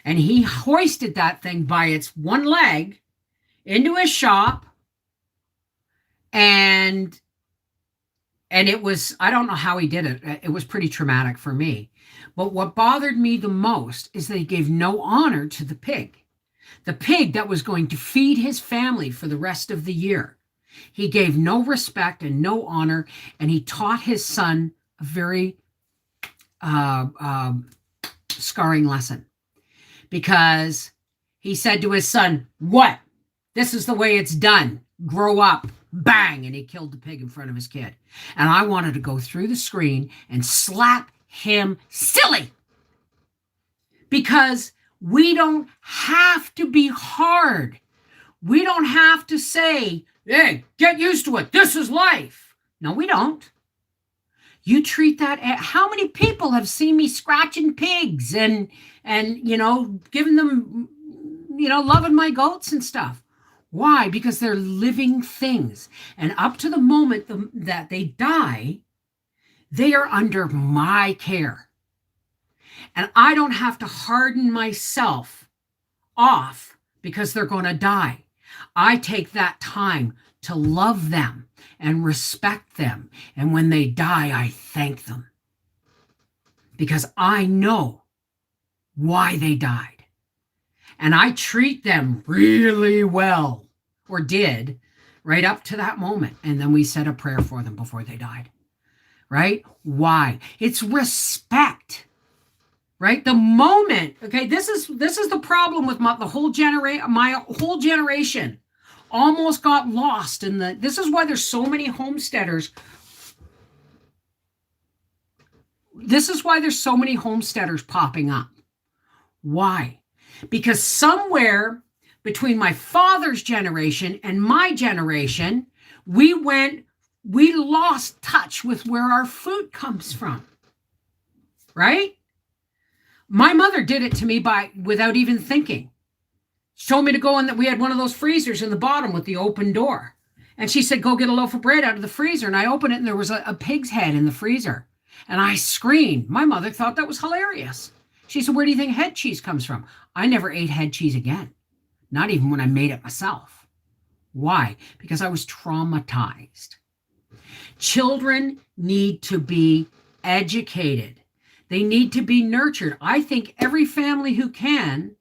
And he hoisted that thing by its one leg into his shop. And it was, I don't know how he did it. It was pretty traumatic for me. But what bothered me the most is that he gave no honor to the pig. The pig that was going to feed his family for the rest of the year. He gave no respect and no honor, and he taught his son a very scarring lesson. Because he said to his son, "What? This is the way it's done. Grow up." Bang! And he killed the pig in front of his kid. And I wanted to go through the screen and slap him silly. Because we don't have to be hard. We don't have to say, "Hey, get used to it. This is life." No, we don't. You treat that. How many people have seen me scratching pigs and giving them, loving my goats and stuff? Why? Because they're living things. And up to the moment that they die, they are under my care. And I don't have to harden myself off because they're going to die. I take that time to love them and respect them. And when they die, I thank them. Because I know why they died. And I treat them really well, or did, right up to that moment. And then we said a prayer for them before they died. Right? Why? It's respect. Right? The moment, okay, this is the problem with my whole generation almost got lost in this is why there's so many homesteaders. This is why there's so many homesteaders popping up. Why? Because somewhere between my father's generation and my generation, we lost touch with where our food comes from. Right? My mother did it to me without even thinking. She told me to go in that we had one of those freezers in the bottom with the open door. And she said, "Go get a loaf of bread out of the freezer." And I opened it and there was a pig's head in the freezer. And I screamed. My mother thought that was hilarious. She said, "Where do you think head cheese comes from?" I never ate head cheese again. Not even when I made it myself. Why? Because I was traumatized. Children need to be educated. They need to be nurtured. I think every family who can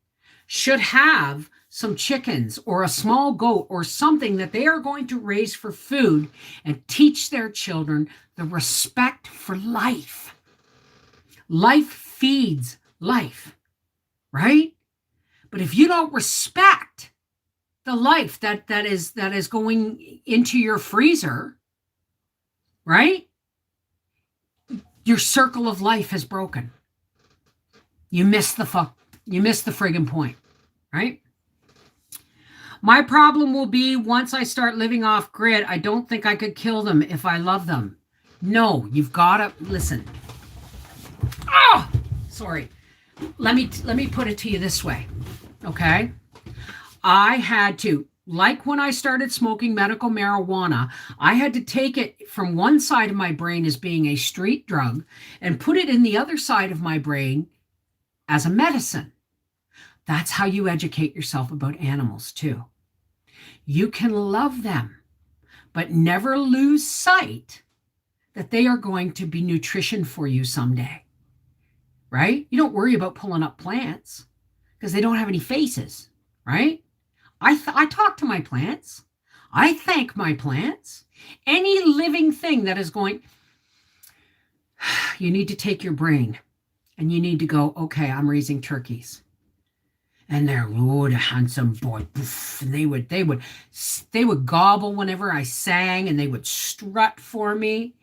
should have some chickens or a small goat or something that they are going to raise for food and teach their children the respect for life. Life feeds life, right? But if you don't respect the life that is going into your freezer, right? Your circle of life has broken. You missed the friggin' point, right? My problem will be once I start living off grid, I don't think I could kill them if I love them. No, you've got to listen. Oh, sorry. Let me put it to you this way. Okay? I had to, like when I started smoking medical marijuana, I had to take it from one side of my brain as being a street drug and put it in the other side of my brain as a medicine. That's how you educate yourself about animals too. You can love them, but never lose sight that they are going to be nutrition for you someday, right? You don't worry about pulling up plants because they don't have any faces, right? I talk to my plants. I thank my plants. Any living thing that is going, you need to take your brain and you need to go, okay, I'm raising turkeys. And they're, oh, the handsome boy. And they would gobble whenever I sang, and they would strut for me.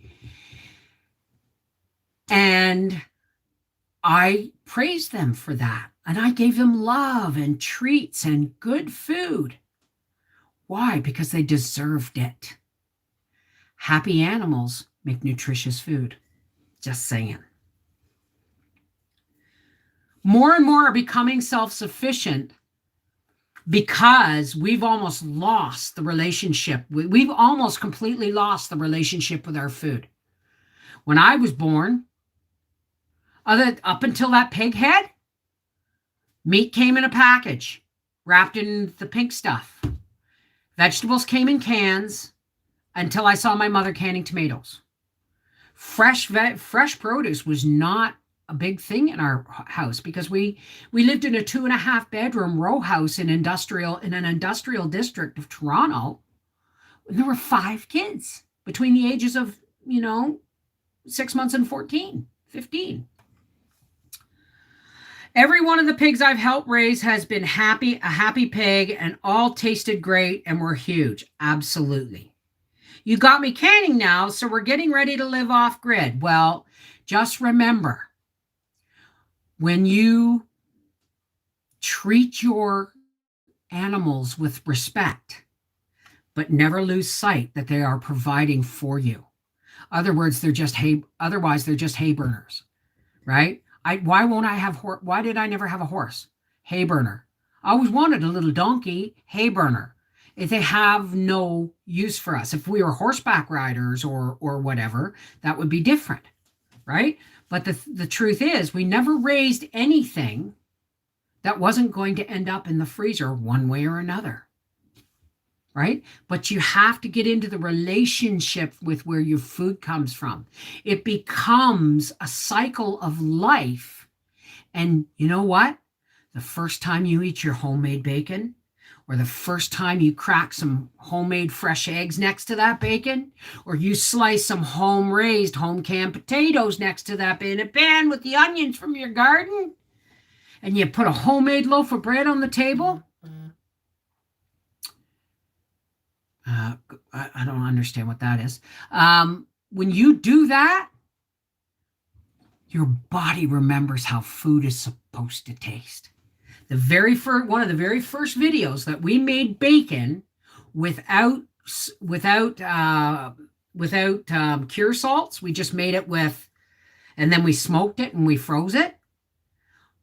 And I praised them for that. And I gave them love and treats and good food. Why? Because they deserved it. Happy animals make nutritious food. Just saying. More and more are becoming self-sufficient because we've almost lost the relationship. We've almost completely lost the relationship with our food. When I was born, up until that pig head, meat came in a package, wrapped in the pink stuff. Vegetables came in cans until I saw my mother canning tomatoes. Fresh produce was not a big thing in our house because we lived in a 2.5 bedroom row house in an industrial district of Toronto. And there were 5 kids between the ages of, 6 months and 15. Every one of the pigs I've helped raise has been a happy pig, and all tasted great and were huge. Absolutely. You got me canning now, so we're getting ready to live off grid. Well, just remember, when you treat your animals with respect, but never lose sight that they are providing for you. Otherwise, they're just hay burners, right? Why did I never have a horse? Hay burner. I always wanted a little donkey, hay burner. If they have no use for us. If we were horseback riders or whatever, that would be different, right? But the truth is, we never raised anything that wasn't going to end up in the freezer one way or another, right? But you have to get into the relationship with where your food comes from. It becomes a cycle of life. And you know what? The first time you eat your homemade bacon, or the first time you crack some homemade fresh eggs next to that bacon, or you slice some home-raised, home-canned potatoes next to that in a pan with the onions from your garden, and you put a homemade loaf of bread on the table. I don't understand what that is. When you do that, your body remembers how food is supposed to taste. One of the very first videos that we made bacon without cure salts. We just made it with, and then we smoked it and we froze it.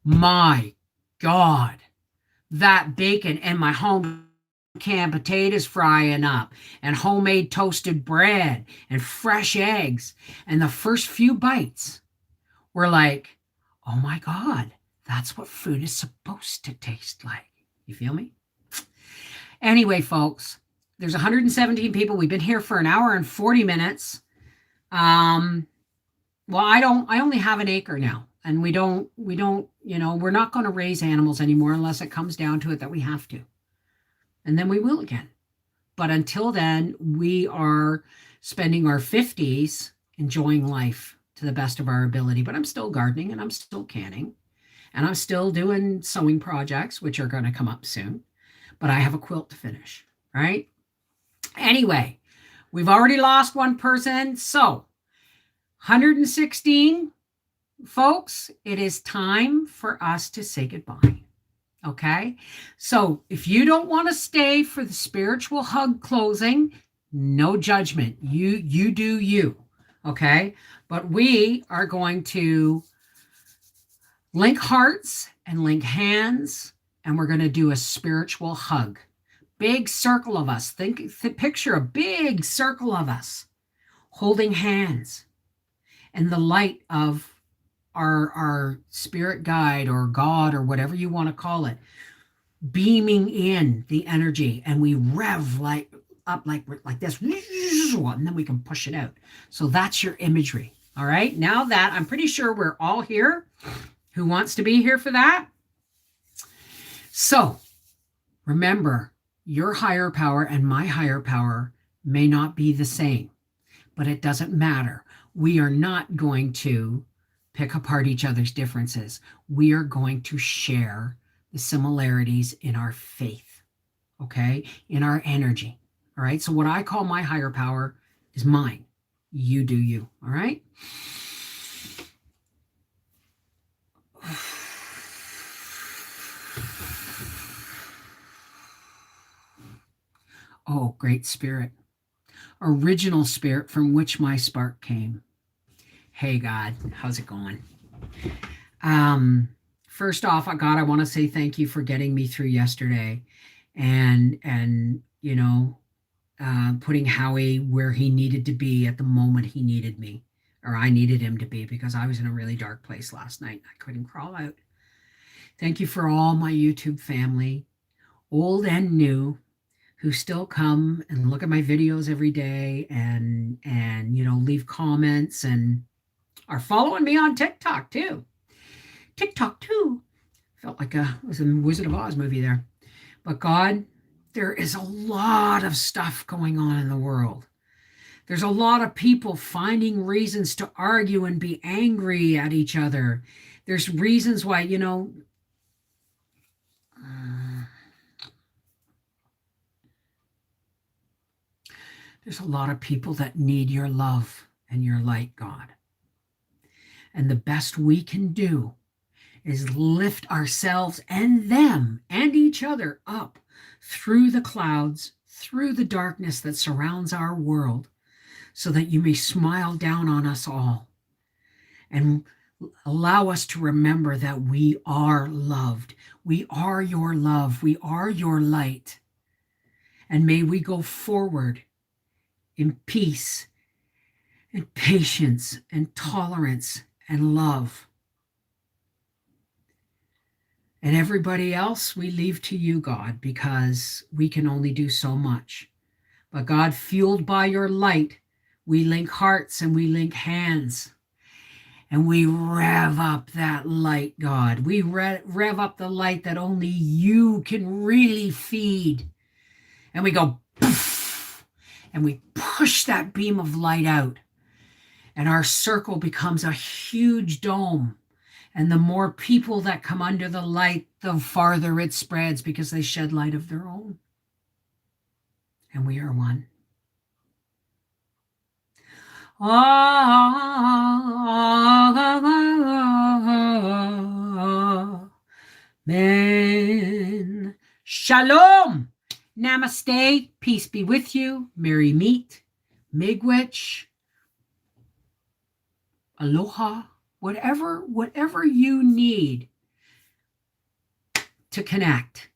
My God, that bacon and my home canned potatoes frying up and homemade toasted bread and fresh eggs. And the first few bites were like, oh my God, that's what food is supposed to taste like. You feel me? Anyway, folks, there's 117 people. We've been here for an hour and 40 minutes. Well, I only have an acre now, and we're not going to raise animals anymore unless it comes down to it that we have to. And then we will again. But until then, we are spending our 50s enjoying life to the best of our ability. But I'm still gardening and I'm still canning and I'm still doing sewing projects, which are going to come up soon. but I have a quilt to finish, right? Anyway, we've already lost one person. So 116 folks, it is time for us to say goodbye. Okay. So if you don't want to stay for the spiritual hug closing, no judgment. You do you. Okay. But we are going to link hearts and link hands, and we're going to do a spiritual hug. Big circle of us. Picture a big circle of us holding hands, and the light of our spirit guide or God or whatever you want to call it, beaming in the energy, and we rev up like this, and then we can push it out. So that's your imagery. All right. Now that I'm pretty sure we're all here, who wants to be here for that? So remember, your higher power and my higher power may not be the same, but it doesn't matter. We are not going to pick apart each other's differences. We are going to share the similarities in our faith, okay? In our energy, all right? So what I call my higher power is mine. You do you, all right? Oh, great spirit, original spirit from which my spark came. Hey, God, how's it going? First off, God, I want to say thank you for getting me through yesterday and you know, putting Howie where he needed to be at the moment he needed me, or I needed him to be, because I was in a really dark place last night. I couldn't crawl out. Thank you for all my YouTube family, old and new, who still come and look at my videos every day and you know, leave comments and are following me on TikTok too. Felt like it was a Wizard of Oz movie there. But God, there is a lot of stuff going on in the world. There's a lot of people finding reasons to argue and be angry at each other. There's reasons why, you know, there's a lot of people that need your love and your light, God. And the best we can do is lift ourselves and them and each other up through the clouds, through the darkness that surrounds our world, so that you may smile down on us all and allow us to remember that we are loved. We are your love. We are your light. And may we go forward in peace and patience and tolerance and love. And everybody else we leave to you, God, because we can only do so much. But God, fueled by your light, we link hearts and we link hands. And we rev up that light, God. We rev up the light that only you can really feed. And we go, poof, and we push that beam of light out. And our circle becomes a huge dome. And the more people that come under the light, the farther it spreads, because they shed light of their own. And we are one. Amen. Shalom. Namaste. Peace be with you. Merry meet. Miigwech. Aloha. Whatever you need to connect.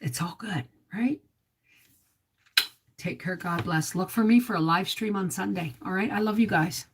It's all good, right? Take care. God bless. Look for me for a live stream on Sunday. All right. I love you guys.